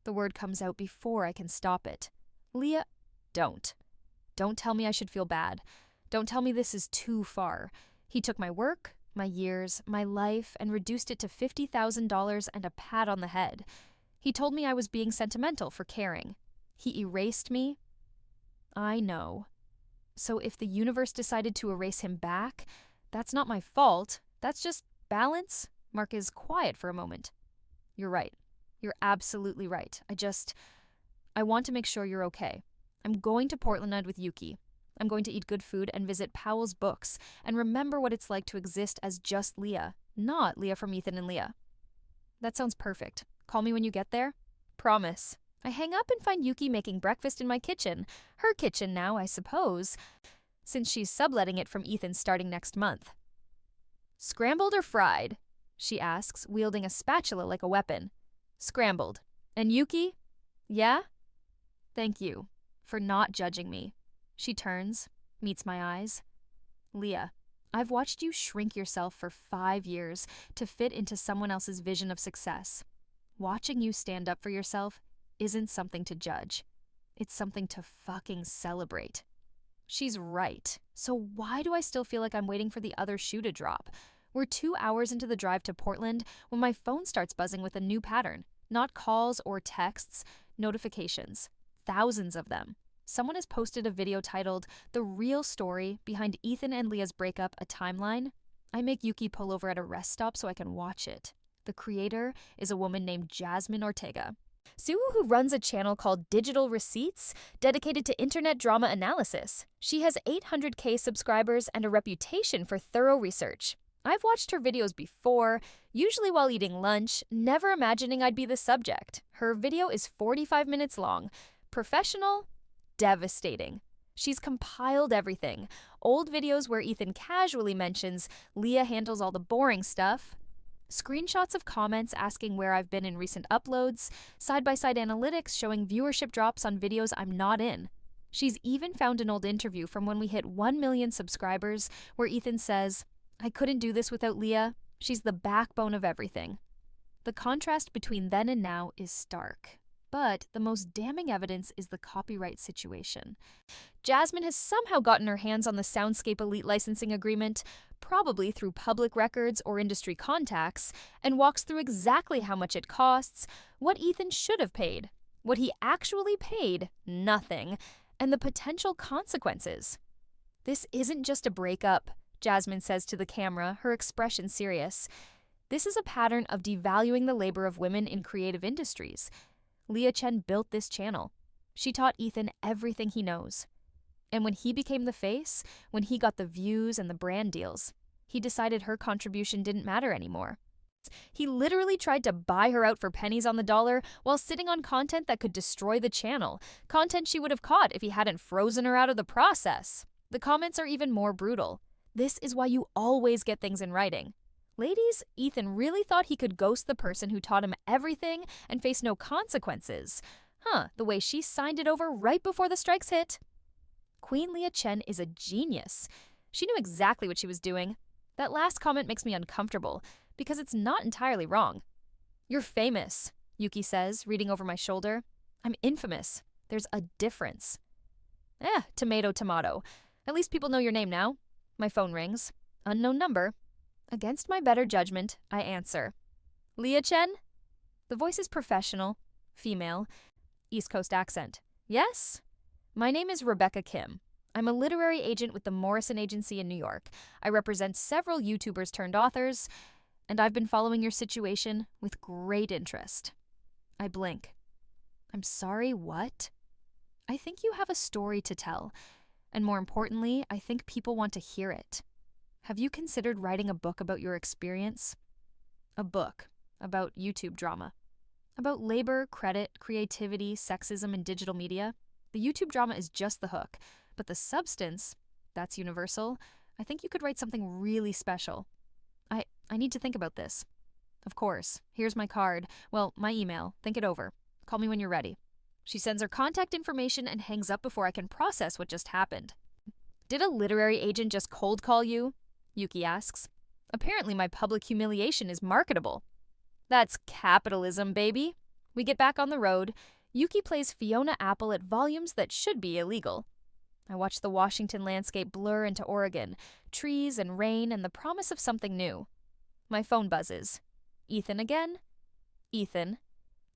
The word comes out before I can stop it. "Leah, don't. Don't tell me I should feel bad. Don't tell me this is too far. He took my work, my years, my life, and reduced it to $50,000 and a pat on the head. He told me I was being sentimental for caring. He erased me. I know. So if the universe decided to erase him back, that's not my fault. That's just balance." Mark is quiet for a moment. "You're right. You're absolutely right. I want to make sure you're okay. I'm going to Portland with Yuki. I'm going to eat good food and visit Powell's books and remember what it's like to exist as just Leah, not Leah from Ethan and Leah." "That sounds perfect. Call me when you get there." "Promise." I hang up and find Yuki making breakfast in my kitchen. Her kitchen now, I suppose, since she's subletting it from Ethan starting next month. "Scrambled or fried?" she asks, wielding a spatula like a weapon. "Scrambled. And Yuki?" "Yeah?" "Thank you for not judging me." She turns, meets my eyes. "Leah, I've watched you shrink yourself for 5 years to fit into someone else's vision of success. Watching you stand up for yourself isn't something to judge. It's something to fucking celebrate." She's right. So why do I still feel like I'm waiting for the other shoe to drop? We're 2 hours into the drive to Portland when my phone starts buzzing with a new pattern. Not calls or texts, notifications. Thousands of them. Someone has posted a video titled, "The Real Story Behind Ethan and Leah's Breakup, a Timeline." I make Yuki pull over at a rest stop so I can watch it. The creator is a woman named Jasmine Ortega. Who runs a channel called Digital Receipts, dedicated to internet drama analysis. She has 800K subscribers and a reputation for thorough research. I've watched her videos before, usually while eating lunch, never imagining I'd be the subject. Her video is 45 minutes long. Professional, devastating. She's compiled everything. Old videos where Ethan casually mentions Leah handles all the boring stuff. Screenshots of comments asking where I've been in recent uploads. Side-by-side analytics showing viewership drops on videos I'm not in. She's even found an old interview from when we hit 1 million subscribers where Ethan says, "I couldn't do this without Leah. She's the backbone of everything." The contrast between then and now is stark. But the most damning evidence is the copyright situation. Jasmine has somehow gotten her hands on the Soundscape Elite licensing agreement, probably through public records or industry contacts, and walks through exactly how much it costs, what Ethan should have paid, what he actually paid, nothing, and the potential consequences. "This isn't just a breakup," Jasmine says to the camera, her expression serious. "This is a pattern of devaluing the labor of women in creative industries. Leah Chen built this channel. She taught Ethan everything he knows. And when he became the face, when he got the views and the brand deals, he decided her contribution didn't matter anymore. He literally tried to buy her out for pennies on the dollar while sitting on content that could destroy the channel, content she would have caught if he hadn't frozen her out of the process. The comments are even more brutal. This is why you always get things in writing. Ladies, Ethan really thought he could ghost the person who taught him everything and face no consequences. The way she signed it over right before the strikes hit. Queen Leah Chen is a genius. She knew exactly what she was doing. That last comment makes me uncomfortable, because it's not entirely wrong. "You're famous," Yuki says, reading over my shoulder. "I'm infamous. There's a difference." Tomato, tomato. At least people know your name now. My phone rings. Unknown number. Against my better judgment, I answer. "Leah Chen?" The voice is professional, female, East Coast accent. "Yes?" "My name is Rebecca Kim. I'm a literary agent with the Morrison Agency in New York. I represent several YouTubers turned authors, and I've been following your situation with great interest." I blink. "I'm sorry, what?" "I think you have a story to tell, and more importantly, I think people want to hear it. Have you considered writing a book about your experience?" A book about YouTube drama. About labor, credit, creativity, sexism, and digital media. The YouTube drama is just the hook, but the substance, that's universal. I think you could write something really special. I need to think about this. Of course. Here's my card. Well, my email. Think it over. Call me when you're ready. She sends her contact information and hangs up before I can process what just happened. Did a literary agent just cold call you? Yuki asks. Apparently my public humiliation is marketable. That's capitalism, baby. We get back on the road. Yuki plays Fiona Apple at volumes that should be illegal. I watch the Washington landscape blur into Oregon, trees and rain and the promise of something new. My phone buzzes. Ethan again? Ethan.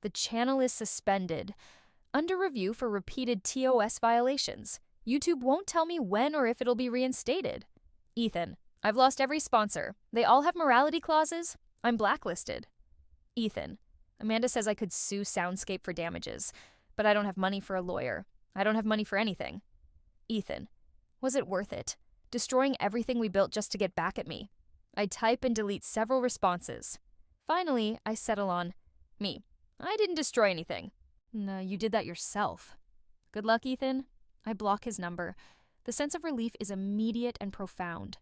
The channel is suspended. Under review for repeated TOS violations. YouTube won't tell me when or if it'll be reinstated. Ethan. I've lost every sponsor. They all have morality clauses. I'm blacklisted. Ethan. Amanda says I could sue Soundscape for damages, but I don't have money for a lawyer. I don't have money for anything. Ethan. Was it worth it? Destroying everything we built just to get back at me. I type and delete several responses. Finally, I settle on me. I didn't destroy anything. No, you did that yourself. Good luck, Ethan. I block his number. The sense of relief is immediate and profound.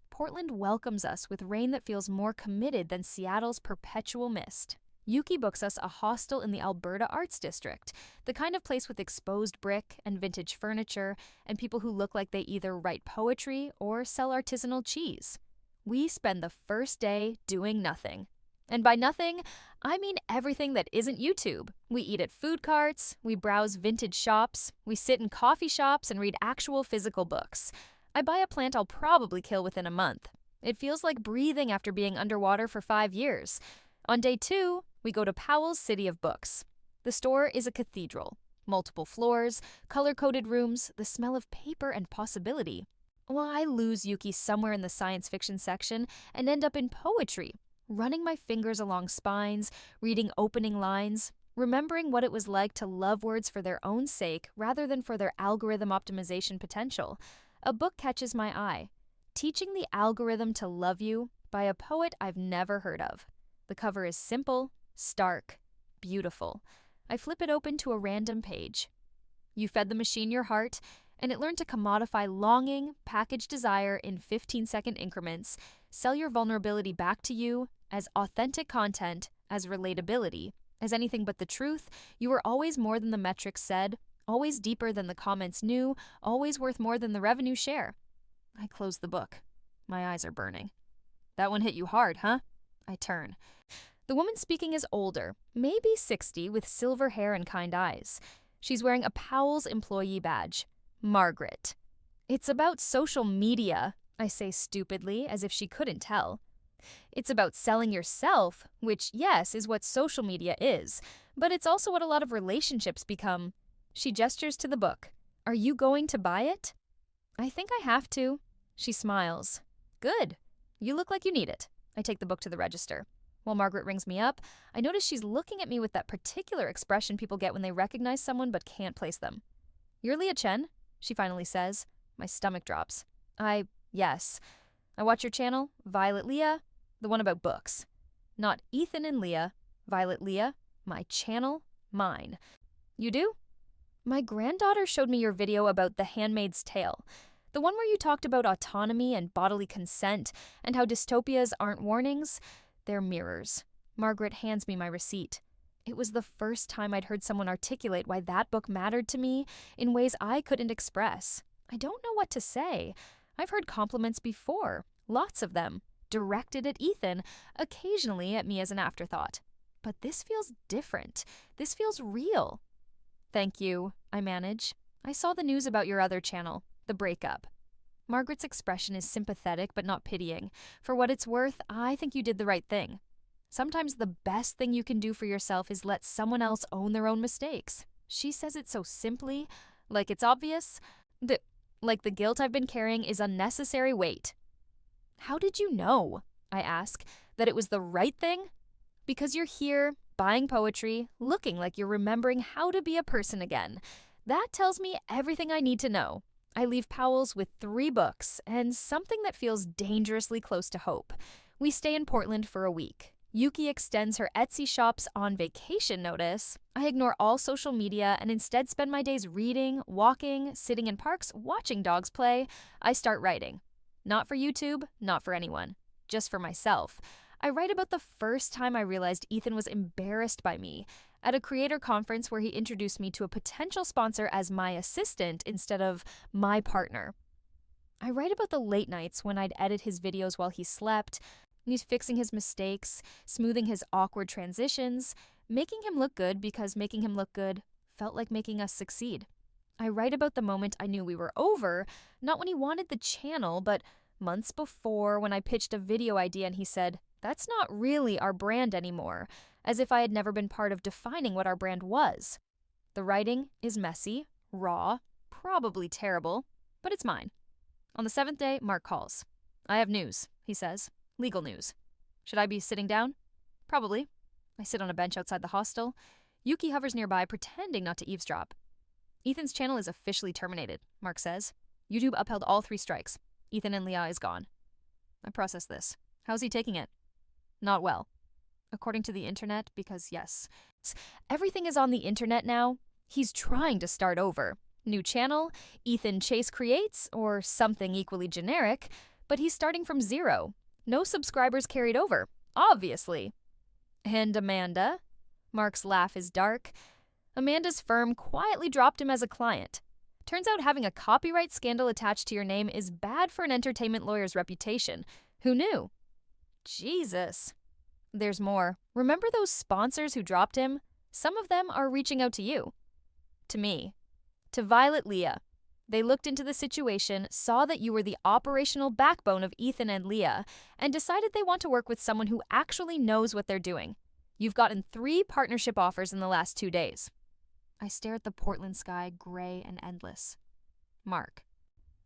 Portland welcomes us with rain that feels more committed than Seattle's perpetual mist. Yuki books us a hostel in the Alberta Arts District, the kind of place with exposed brick and vintage furniture and people who look like they either write poetry or sell artisanal cheese. We spend the first day doing nothing. And by nothing, I mean everything that isn't YouTube. We eat at food carts, we browse vintage shops, we sit in coffee shops and read actual physical books. I buy a plant I'll probably kill within a month. It feels like breathing after being underwater for 5 years. On day 2, we go to Powell's City of Books. The store is a cathedral. Multiple floors, color-coded rooms, the smell of paper and possibility. Well, I lose Yuki somewhere in the science fiction section and end up in poetry, running my fingers along spines, reading opening lines, remembering what it was like to love words for their own sake rather than for their algorithm optimization potential. A book catches my eye, Teaching the Algorithm to Love You by a poet I've never heard of. The cover is simple, stark, beautiful. I flip it open to a random page. You fed the machine your heart, and it learned to commodify longing, package desire in 15-second increments, sell your vulnerability back to you as authentic content, as relatability, as anything but the truth. You were always more than the metrics said, always deeper than the comments knew, always worth more than the revenue share. I close the book. My eyes are burning. That one hit you hard, huh? I turn. The woman speaking is older, maybe 60, with silver hair and kind eyes. She's wearing a Powell's employee badge. Margaret. It's about social media, I say stupidly, as if she couldn't tell. It's about selling yourself, which, yes, is what social media is, but it's also what a lot of relationships become. She gestures to the book. Are you going to buy it? I think I have to. She smiles. Good. You look like you need it. I take the book to the register. While Margaret rings me up, I notice she's looking at me with that particular expression people get when they recognize someone but can't place them. You're Leah Chen? She finally says. My stomach drops. Yes. I watch your channel, Violet Leah, the one about books. Not Ethan and Leah, Violet Leah, my channel, mine. You do? My granddaughter showed me your video about The Handmaid's Tale, the one where you talked about autonomy and bodily consent and how dystopias aren't warnings, they're mirrors. Margaret hands me my receipt. It was the first time I'd heard someone articulate why that book mattered to me in ways I couldn't express. I don't know what to say. I've heard compliments before, lots of them, directed at Ethan, occasionally at me as an afterthought. But this feels different. This feels real. Thank you, I manage. I saw the news about your other channel, the breakup. Margaret's expression is sympathetic but not pitying. For what it's worth, I think you did the right thing. Sometimes the best thing you can do for yourself is let someone else own their own mistakes. She says it so simply, like it's obvious. Like the guilt I've been carrying is unnecessary weight. How did you know, I ask, that it was the right thing? Because you're here, buying poetry, looking like you're remembering how to be a person again. That tells me everything I need to know. I leave Powell's with 3 books and something that feels dangerously close to hope. We stay in Portland for a week. Yuki extends her Etsy shop's on vacation notice. I ignore all social media and instead spend my days reading, walking, sitting in parks, watching dogs play. I start writing. Not for YouTube, not for anyone. Just for myself. I write about the first time I realized Ethan was embarrassed by me at a creator conference where he introduced me to a potential sponsor as my assistant instead of my partner. I write about the late nights when I'd edit his videos while he slept, he's fixing his mistakes, smoothing his awkward transitions, making him look good because making him look good felt like making us succeed. I write about the moment I knew we were over, not when he wanted the channel, but months before when I pitched a video idea and he said, "That's not really our brand anymore," as if I had never been part of defining what our brand was. The writing is messy, raw, probably terrible, but it's mine. On the 7th day, Mark calls. "I have news," he says. "Legal news." Should I be sitting down? Probably. I sit on a bench outside the hostel. Yuki hovers nearby, pretending not to eavesdrop. "Ethan's channel is officially terminated," Mark says. "YouTube upheld all 3 strikes. Ethan and Leah is gone." I process this. How's he taking it? Not well. According to the internet, because yes, everything is on the internet now. He's trying to start over. New channel, Ethan Chase Creates, or something equally generic, but he's starting from 0. No subscribers carried over, obviously. And Amanda? Mark's laugh is dark. Amanda's firm quietly dropped him as a client. Turns out having a copyright scandal attached to your name is bad for an entertainment lawyer's reputation. Who knew? Jesus. There's more. Remember those sponsors who dropped him? Some of them are reaching out to you. To me. To Violet Leah. They looked into the situation, saw that you were the operational backbone of Ethan and Leah, and decided they want to work with someone who actually knows what they're doing. You've gotten 3 partnership offers in the last 2 days. I stare at the Portland sky, gray and endless. Mark.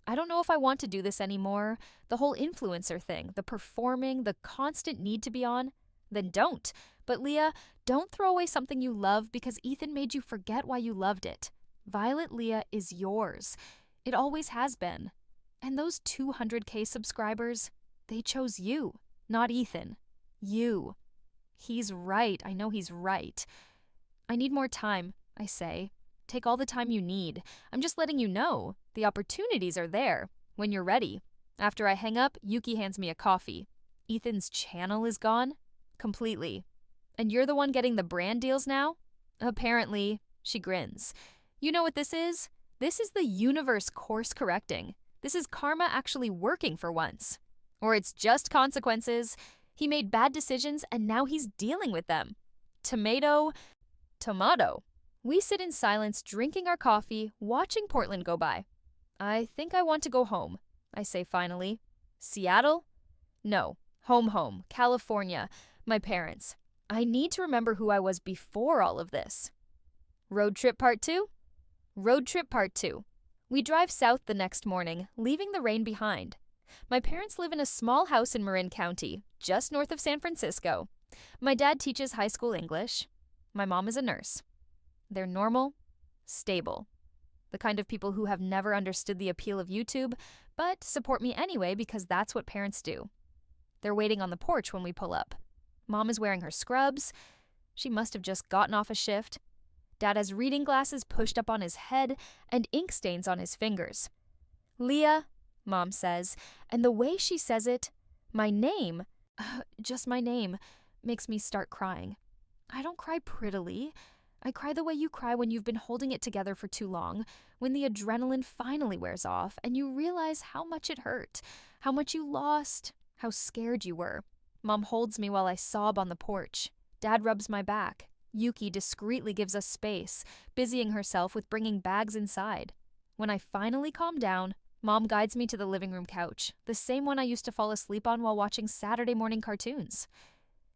I don't know if I want to do this anymore. The whole influencer thing, the performing, the constant need to be on. Then don't. But Leah, don't throw away something you love because Ethan made you forget why you loved it. Violet Leah is yours. It always has been. And those 200K subscribers, they chose you, not Ethan. You. He's right. I know he's right. I need more time, I say. Take all the time you need. I'm just letting you know. The opportunities are there. When you're ready. After I hang up, Yuki hands me a coffee. Ethan's channel is gone? Completely. And you're the one getting the brand deals now? Apparently. She grins. You know what this is? This is the universe course correcting. This is karma actually working for once. Or it's just consequences. He made bad decisions and now he's dealing with them. Tomato. We sit in silence, drinking our coffee, watching Portland go by. I think I want to go home, I say finally. Seattle? No. Home. California. My parents. I need to remember who I was before all of this. Road trip part 2? Road trip part 2. We drive south the next morning, leaving the rain behind. My parents live in a small house in Marin County, just north of San Francisco. My dad teaches high school English. My mom is a nurse. They're normal, stable. The kind of people who have never understood the appeal of YouTube, but support me anyway because that's what parents do. They're waiting on the porch when we pull up. Mom is wearing her scrubs. She must have just gotten off a shift. Dad has reading glasses pushed up on his head and ink stains on his fingers. Leah, Mom says, and the way she says it, my name, just my name, makes me start crying. I don't cry prettily. I cry the way you cry when you've been holding it together for too long, when the adrenaline finally wears off and you realize how much it hurt, how much you lost, how scared you were. Mom holds me while I sob on the porch. Dad rubs my back. Yuki discreetly gives us space, busying herself with bringing bags inside. When I finally calm down, Mom guides me to the living room couch, the same one I used to fall asleep on while watching Saturday morning cartoons.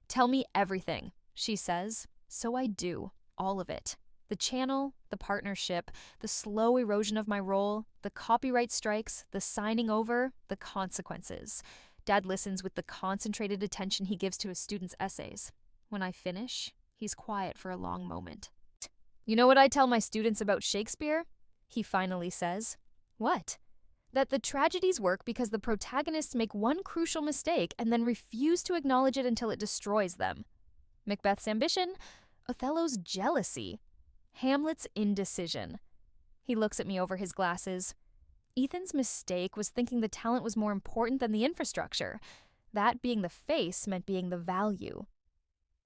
Tell me everything, she says. So I do, all of it. The channel, the partnership, the slow erosion of my role, the copyright strikes, the signing over, the consequences. Dad listens with the concentrated attention he gives to his students' essays. When I finish, he's quiet for a long moment. You know what I tell my students about Shakespeare? He finally says. What? That the tragedies work because the protagonists make one crucial mistake and then refuse to acknowledge it until it destroys them. Macbeth's ambition, Othello's jealousy, Hamlet's indecision. He looks at me over his glasses. Ethan's mistake was thinking the talent was more important than the infrastructure. That being the face meant being the value.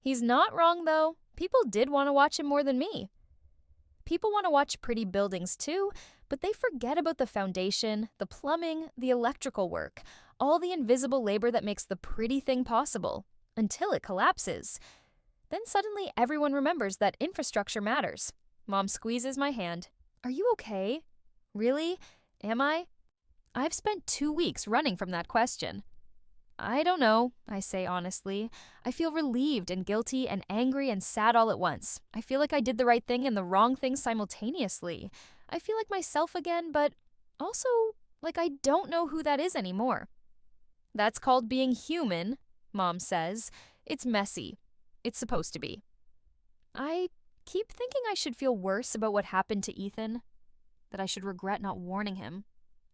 He's not wrong, though. People did want to watch him more than me. People want to watch pretty buildings too, but they forget about the foundation, the plumbing, the electrical work, all the invisible labor that makes the pretty thing possible, until it collapses. Then suddenly everyone remembers that infrastructure matters. Mom squeezes my hand. Are you okay? Really? Am I? I've spent 2 weeks running from that question. I don't know, I say honestly. I feel relieved and guilty and angry and sad all at once. I feel like I did the right thing and the wrong thing simultaneously. I feel like myself again, but also like I don't know who that is anymore. That's called being human, Mom says. It's messy. It's supposed to be. I keep thinking I should feel worse about what happened to Ethan. That I should regret not warning him,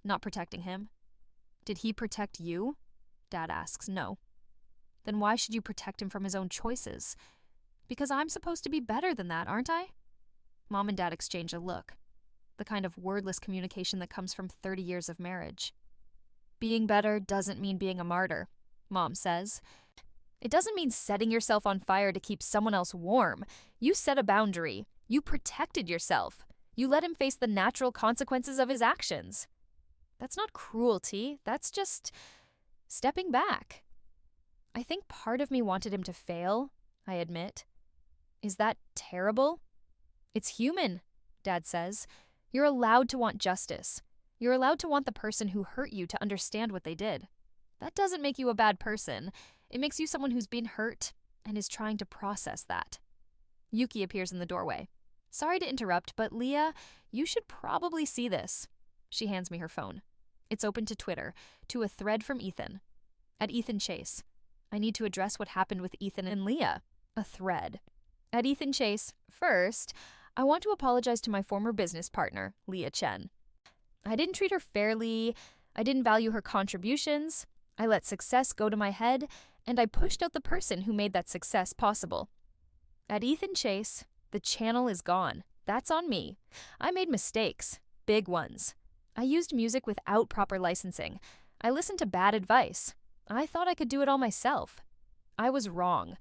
not protecting him. Did he protect you? Dad asks. No. Then why should you protect him from his own choices? Because I'm supposed to be better than that, aren't I? Mom and Dad exchange a look. The kind of wordless communication that comes from 30 years of marriage. Being better doesn't mean being a martyr, Mom says. It doesn't mean setting yourself on fire to keep someone else warm. You set a boundary. You protected yourself. You let him face the natural consequences of his actions. That's not cruelty. That's just stepping back. I think part of me wanted him to fail, I admit. Is that terrible? It's human, Dad says. You're allowed to want justice. You're allowed to want the person who hurt you to understand what they did. That doesn't make you a bad person. It makes you someone who's been hurt and is trying to process that. Yuki appears in the doorway. Sorry to interrupt, but Leah, you should probably see this. She hands me her phone. It's open to Twitter, to a thread from Ethan. At Ethan Chase. I need to address what happened with Ethan and Leah. A thread. At Ethan Chase, first, I want to apologize to my former business partner, Leah Chen. I didn't treat her fairly. I didn't value her contributions. I let success go to my head, and I pushed out the person who made that success possible. At Ethan Chase, the channel is gone. That's on me. I made mistakes. Big ones. I used music without proper licensing. I listened to bad advice. I thought I could do it all myself. I was wrong.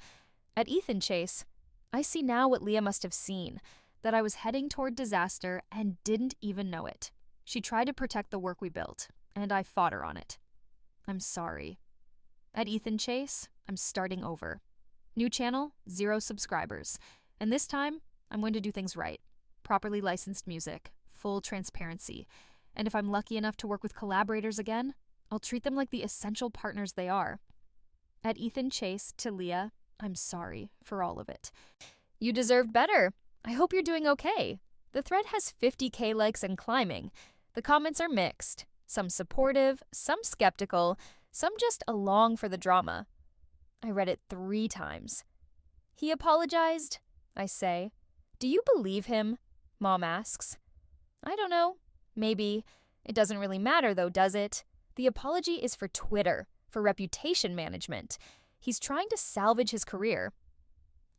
At Ethan Chase, I see now what Leah must have seen, that I was heading toward disaster and didn't even know it. She tried to protect the work we built, and I fought her on it. I'm sorry. At Ethan Chase, I'm starting over. New channel, 0 subscribers. And this time, I'm going to do things right. Properly licensed music, full transparency. And if I'm lucky enough to work with collaborators again, I'll treat them like the essential partners they are. At Ethan Chase, to Leah, I'm sorry for all of it. You deserved better. I hope you're doing okay. The thread has 50K likes and climbing. The comments are mixed. Some supportive, some skeptical, some just along for the drama. I read it 3 times. He apologized, I say. Do you believe him? Mom asks. I don't know. Maybe. It doesn't really matter though, does it? The apology is for Twitter, for reputation management. He's trying to salvage his career.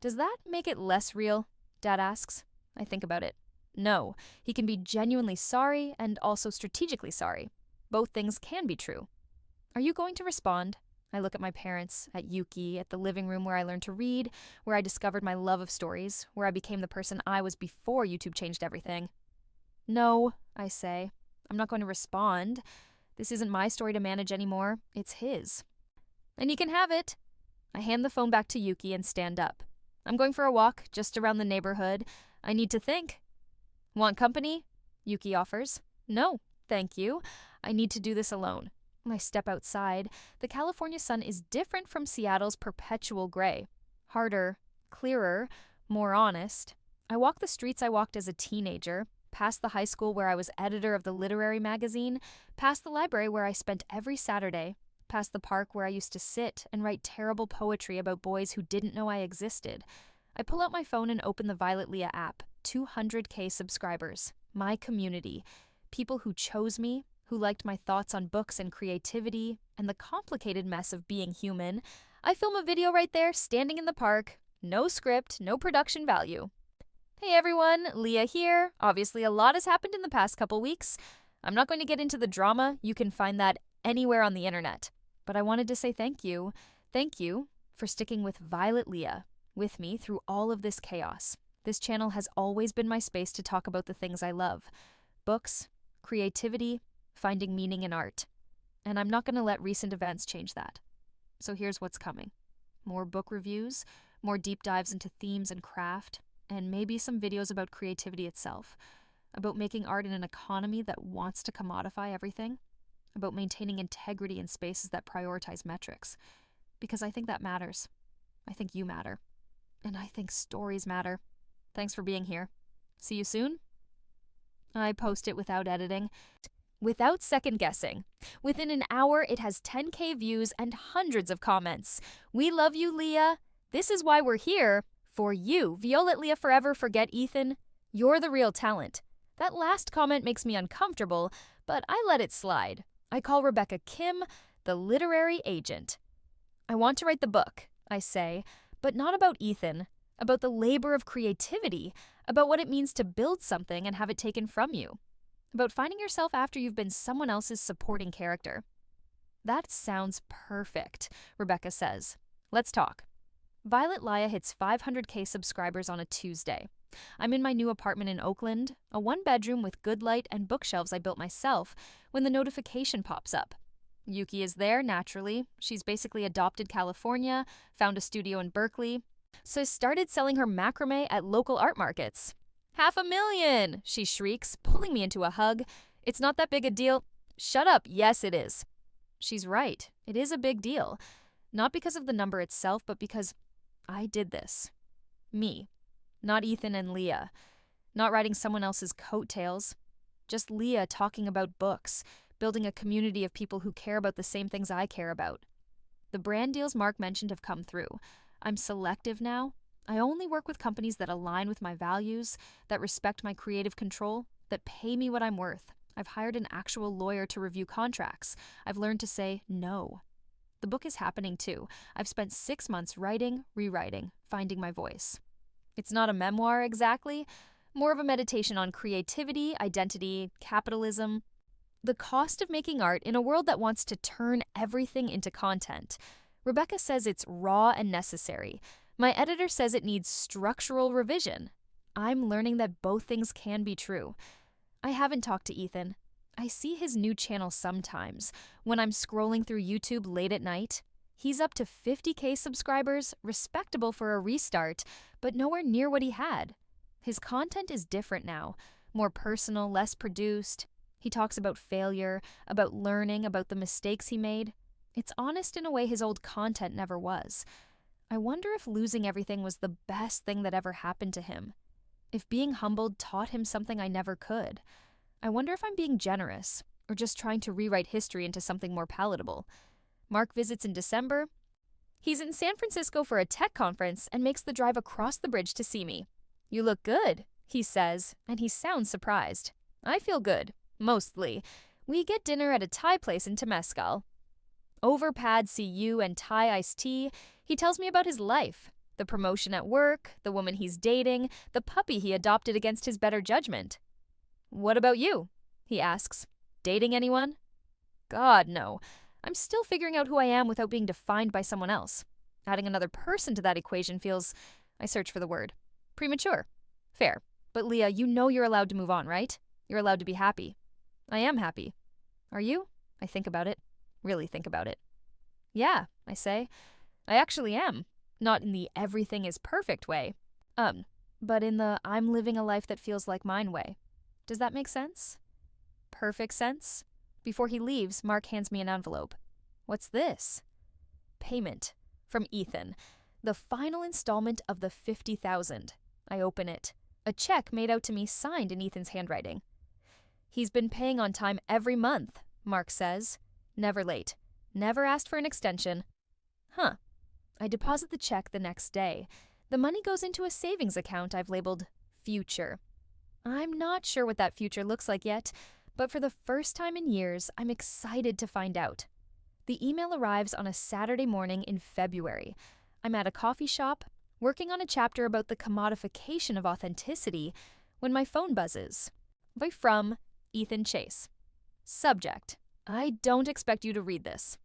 Does that make it less real? Dad asks. I think about it. No, he can be genuinely sorry and also strategically sorry. Both things can be true. Are you going to respond? I look at my parents, at Yuki, at the living room where I learned to read, where I discovered my love of stories, where I became the person I was before YouTube changed everything. No, I say. I'm not going to respond. This isn't my story to manage anymore. It's his. And he can have it. I hand the phone back to Yuki and stand up. I'm going for a walk just around the neighborhood. I need to think. Want company? Yuki offers. No, thank you. I need to do this alone. I step outside. The California sun is different from Seattle's perpetual gray. Harder, clearer, more honest. I walk the streets I walked as a teenager, past the high school where I was editor of the literary magazine, past the library where I spent every Saturday, past the park where I used to sit and write terrible poetry about boys who didn't know I existed. I pull out my phone and open the Violet Leah app. 200K subscribers. My community. People who chose me, who liked my thoughts on books and creativity, and the complicated mess of being human. I film a video right there, standing in the park. No script, no production value. Hey everyone, Leah here. Obviously a lot has happened in the past couple weeks. I'm not going to get into the drama. You can find that anywhere on the internet. But I wanted to say thank you. Thank you for sticking with Violet Leah with me through all of this chaos. This channel has always been my space to talk about the things I love: books, creativity, finding meaning in art. And I'm not going to let recent events change that. So here's what's coming: more book reviews, more deep dives into themes and craft, and maybe some videos about creativity itself, about making art in an economy that wants to commodify everything, about maintaining integrity in spaces that prioritize metrics. Because I think that matters. I think you matter. And I think stories matter. Thanks for being here. See you soon? I post it without editing, without second guessing. Within an hour, it has 10K views and hundreds of comments. We love you, Leah. This is why we're here. For you. Violet Leah forever, forget Ethan. You're the real talent. That last comment makes me uncomfortable, but I let it slide. I call Rebecca Kim the literary agent. I want to write the book, I say, but not about Ethan, about the labor of creativity, about what it means to build something and have it taken from you, about finding yourself after you've been someone else's supporting character. That sounds perfect, Rebecca says. Let's talk. Violet Leah hits 500K subscribers on a Tuesday. I'm in my new apartment in Oakland, a one-bedroom with good light and bookshelves I built myself, when the notification pops up. Yuki is there, naturally. She's basically adopted California, found a studio in Berkeley, so started selling her macrame at local art markets. 500,000, she shrieks, pulling me into a hug. It's not that big a deal. Shut up, yes it is. She's right, it is a big deal. Not because of the number itself, but because I did this. Me. Not Ethan and Leah. Not riding someone else's coattails. Just Leah talking about books, building a community of people who care about the same things I care about. The brand deals Mark mentioned have come through. I'm selective now. I only work with companies that align with my values, that respect my creative control, that pay me what I'm worth. I've hired an actual lawyer to review contracts. I've learned to say no. The book is happening too. I've spent 6 months writing, rewriting, finding my voice. It's not a memoir exactly, more of a meditation on creativity, identity, capitalism, the cost of making art in a world that wants to turn everything into content. Rebecca says it's raw and necessary. My editor says it needs structural revision. I'm learning that both things can be true. I haven't talked to Ethan. I see his new channel sometimes, when I'm scrolling through YouTube late at night. He's up to 50K subscribers, respectable for a restart, but nowhere near what he had. His content is different now, more personal, less produced. He talks about failure, about learning, about the mistakes he made. It's honest in a way his old content never was. I wonder if losing everything was the best thing that ever happened to him. If being humbled taught him something I never could. I wonder if I'm being generous, or just trying to rewrite history into something more palatable. Mark visits in December. He's in San Francisco for a tech conference and makes the drive across the bridge to see me. You look good, he says, and he sounds surprised. I feel good, mostly. We get dinner at a Thai place in Temescal. Over Pad CU and Thai iced tea, he tells me about his life. The promotion at work, the woman he's dating, the puppy he adopted against his better judgment. What about you? He asks. Dating anyone? God, no. I'm still figuring out who I am without being defined by someone else. Adding another person to that equation feels, I search for the word, premature. Fair. But Leah, you know you're allowed to move on, right? You're allowed to be happy. I am happy. Are you? I think about it. Really think about it. Yeah, I say. I actually am. Not in the everything is perfect way. But in the I'm living a life that feels like mine way. Does that make sense? Perfect sense? Before he leaves, Mark hands me an envelope. What's this? Payment. From Ethan. The final installment of the $50,000. I open it. A check made out to me signed in Ethan's handwriting. He's been paying on time every month, Mark says. Never late. Never asked for an extension. Huh. I deposit the check the next day. The money goes into a savings account I've labeled Future. I'm not sure what that future looks like yet, but for the first time in years, I'm excited to find out. The email arrives on a Saturday morning in February. I'm at a coffee shop, working on a chapter about the commodification of authenticity, when my phone buzzes. From Ethan Chase. Subject: I don't expect you to read this.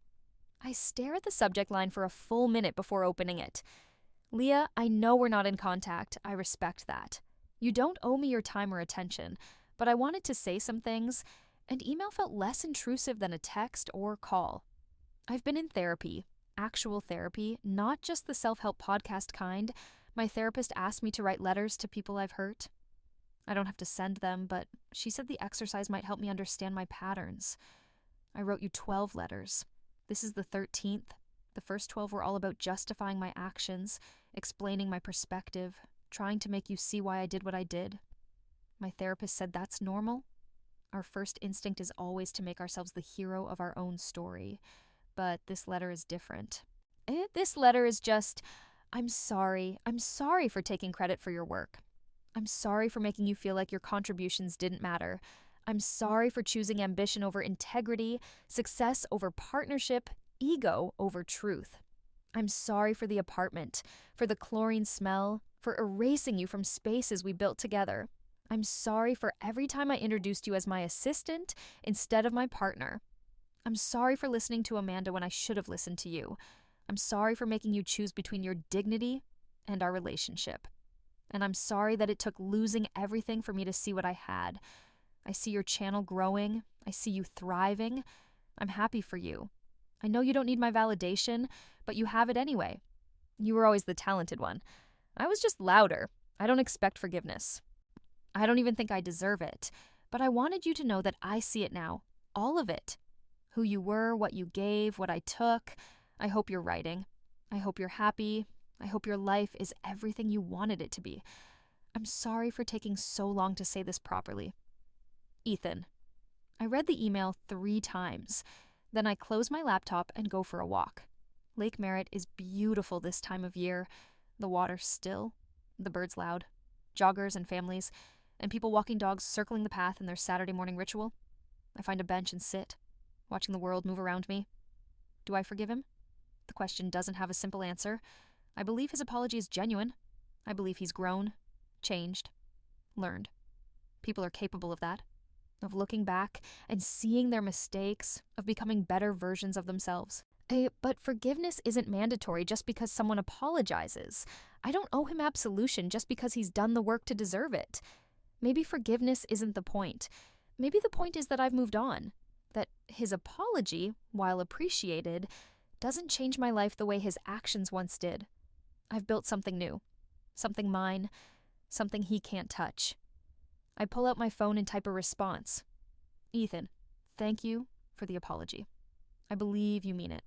I stare at the subject line for a full minute before opening it. Leah, I know we're not in contact. I respect that. You don't owe me your time or attention, but I wanted to say some things, and email felt less intrusive than a text or call. I've been in therapy, actual therapy, not just the self-help podcast kind. My therapist asked me to write letters to people I've hurt. I don't have to send them, but she said the exercise might help me understand my patterns. I wrote you 12 letters. This is the 13th. The first 12 were all about justifying my actions, explaining my perspective, trying to make you see why I did what I did. My therapist said that's normal. Our first instinct is always to make ourselves the hero of our own story. But this letter is different. This letter is just, I'm sorry. I'm sorry for taking credit for your work. I'm sorry for making you feel like your contributions didn't matter. I'm sorry for choosing ambition over integrity, success over partnership, ego over truth. I'm sorry for the apartment, for the chlorine smell, for erasing you from spaces we built together. I'm sorry for every time I introduced you as my assistant instead of my partner. I'm sorry for listening to Amanda when I should have listened to you. I'm sorry for making you choose between your dignity and our relationship. And I'm sorry that it took losing everything for me to see what I had. I see your channel growing. I see you thriving. I'm happy for you. I know you don't need my validation, but you have it anyway. You were always the talented one. I was just louder. I don't expect forgiveness. I don't even think I deserve it. But I wanted you to know that I see it now. All of it. Who you were, what you gave, what I took. I hope you're writing. I hope you're happy. I hope your life is everything you wanted it to be. I'm sorry for taking so long to say this properly. Ethan. I read the email 3 times. Then I close my laptop and go for a walk. Lake Merritt is beautiful this time of year. The water's still, the birds loud, joggers and families, and people walking dogs circling the path in their Saturday morning ritual. I find a bench and sit, watching the world move around me. Do I forgive him? The question doesn't have a simple answer. I believe his apology is genuine. I believe he's grown, changed, learned. People are capable of that, of looking back and seeing their mistakes, of becoming better versions of themselves. But forgiveness isn't mandatory just because someone apologizes. I don't owe him absolution just because he's done the work to deserve it. Maybe forgiveness isn't the point. Maybe the point is that I've moved on. That his apology, while appreciated, doesn't change my life the way his actions once did. I've built something new. Something mine. Something he can't touch. I pull out my phone and type a response. Ethan, thank you for the apology. I believe you mean it.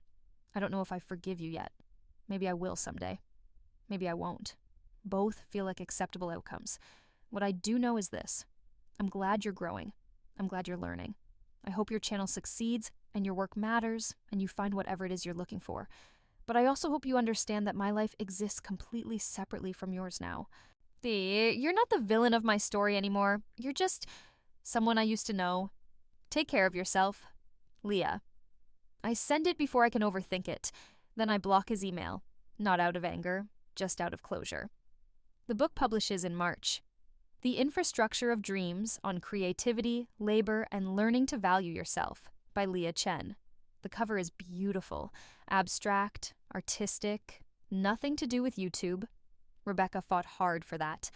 I don't know if I forgive you yet. Maybe I will someday. Maybe I won't. Both feel like acceptable outcomes. What I do know is this. I'm glad you're growing. I'm glad you're learning. I hope your channel succeeds and your work matters and you find whatever it is you're looking for. But I also hope you understand that my life exists completely separately from yours now. You're not the villain of my story anymore. You're just someone I used to know. Take care of yourself. Leah. I send it before I can overthink it. Then I block his email. Not out of anger, just out of closure. The book publishes in March. The Infrastructure of Dreams on Creativity, Labor, and Learning to Value Yourself by Leah Chen. The cover is beautiful, abstract, artistic, nothing to do with YouTube. Rebecca fought hard for that.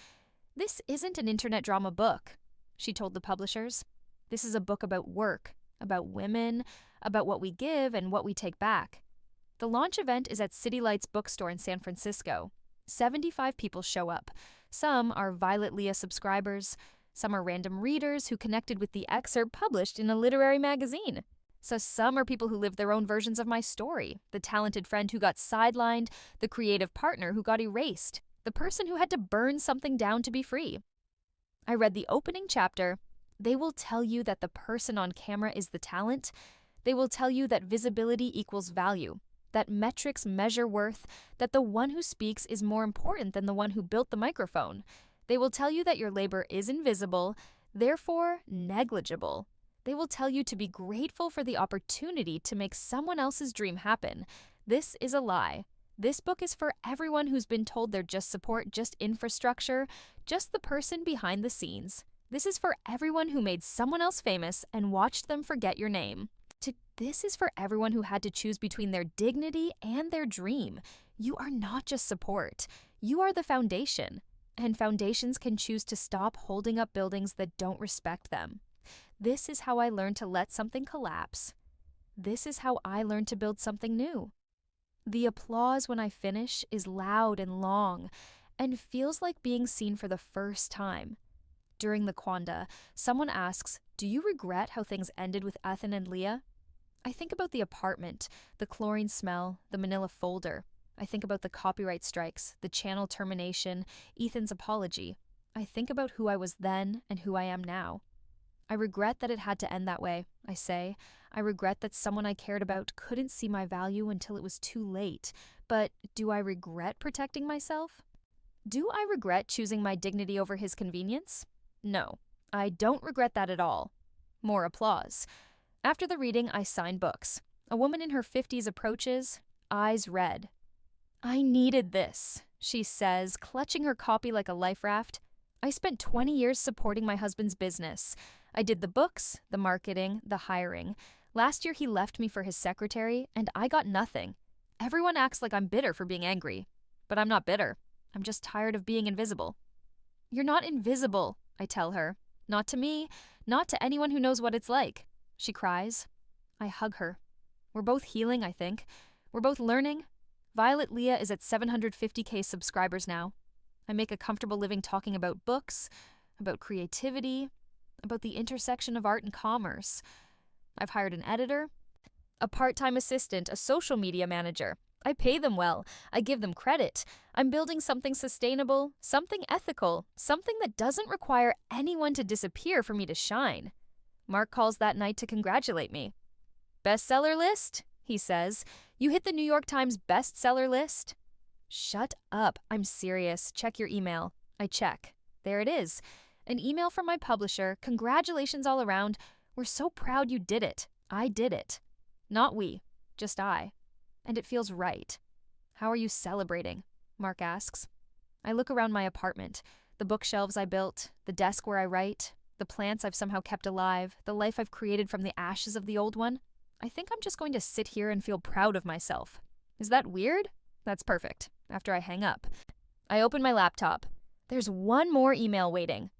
This isn't an internet drama book, she told the publishers. This is a book about work, about women, about what we give and what we take back. The launch event is at City Lights Bookstore in San Francisco. 75 people show up. Some are Violet Leah subscribers. Some are random readers who connected with the excerpt published in a literary magazine. So some are people who live their own versions of my story. The talented friend who got sidelined, the creative partner who got erased, the person who had to burn something down to be free. I read the opening chapter. They will tell you that the person on camera is the talent. They will tell you that visibility equals value, that metrics measure worth, that the one who speaks is more important than the one who built the microphone. They will tell you that your labor is invisible, therefore negligible. They will tell you to be grateful for the opportunity to make someone else's dream happen. This is a lie. This book is for everyone who's been told they're just support, just infrastructure, just the person behind the scenes. This is for everyone who made someone else famous and watched them forget your name. This is for everyone who had to choose between their dignity and their dream. You are not just support. You are the foundation. And foundations can choose to stop holding up buildings that don't respect them. This is how I learned to let something collapse. This is how I learned to build something new. The applause when I finish is loud and long and feels like being seen for the first time. During the Quanda, someone asks, "Do you regret how things ended with Ethan and Leah?" I think about the apartment, the chlorine smell, the manila folder. I think about the copyright strikes, the channel termination, Ethan's apology. I think about who I was then and who I am now. I regret that it had to end that way, I say. I regret that someone I cared about couldn't see my value until it was too late. But do I regret protecting myself? Do I regret choosing my dignity over his convenience? No, I don't regret that at all. More applause. After the reading, I sign books. A woman in her 50s approaches, eyes red. "I needed this," she says, clutching her copy like a life raft. "I spent 20 years supporting my husband's business. I did the books, the marketing, the hiring. Last year he left me for his secretary, and I got nothing. Everyone acts like I'm bitter for being angry. But I'm not bitter. I'm just tired of being invisible." "You're not invisible," I tell her. "Not to me, not to anyone who knows what it's like." She cries. I hug her. We're both healing, I think. We're both learning. Violet Leah is at 750K subscribers now. I make a comfortable living talking about books, about creativity, about the intersection of art and commerce. I've hired an editor, a part-time assistant, a social media manager. I pay them well. I give them credit. I'm building something sustainable, something ethical, something that doesn't require anyone to disappear for me to shine. Mark calls that night to congratulate me. "Bestseller list?" he says. "You hit the New York Times bestseller list?" Shut up. I'm serious. Check your email. I check. There it is. An email from my publisher. "Congratulations all around. We're so proud you did it. I did it." Not we, just I. And it feels right. "How are you celebrating?" Mark asks. I look around my apartment. The bookshelves I built, the desk where I write, the plants I've somehow kept alive, the life I've created from the ashes of the old one. I think I'm just going to sit here and feel proud of myself. Is that weird? That's perfect. After I hang up, I open my laptop. There's one more email waiting.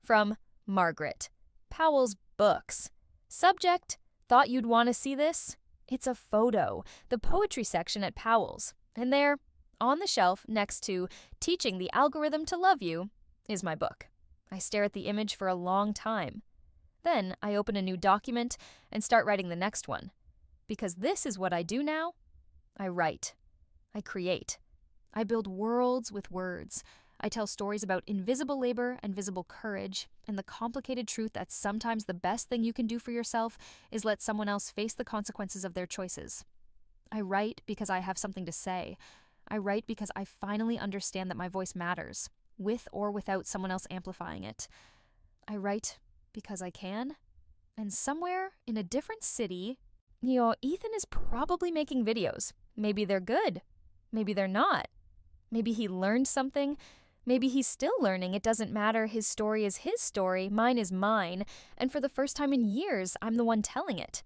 From Margaret. Powell's books. Subject, "Thought you'd want to see this?" It's a photo, the poetry section at Powell's. And there, on the shelf next to "Teaching the Algorithm to Love You," is my book. I stare at the image for a long time. Then I open a new document and start writing the next one. Because this is what I do now. I write. I create. I build worlds with words. I tell stories about invisible labor and visible courage, and the complicated truth that sometimes the best thing you can do for yourself is let someone else face the consequences of their choices. I write because I have something to say. I write because I finally understand that my voice matters, with or without someone else amplifying it. I write because I can. And somewhere in a different city, Ethan is probably making videos. Maybe they're good. Maybe they're not. Maybe he learned something. Maybe he's still learning. It doesn't matter. His story is his story. Mine is mine. And for the first time in years, I'm the one telling it.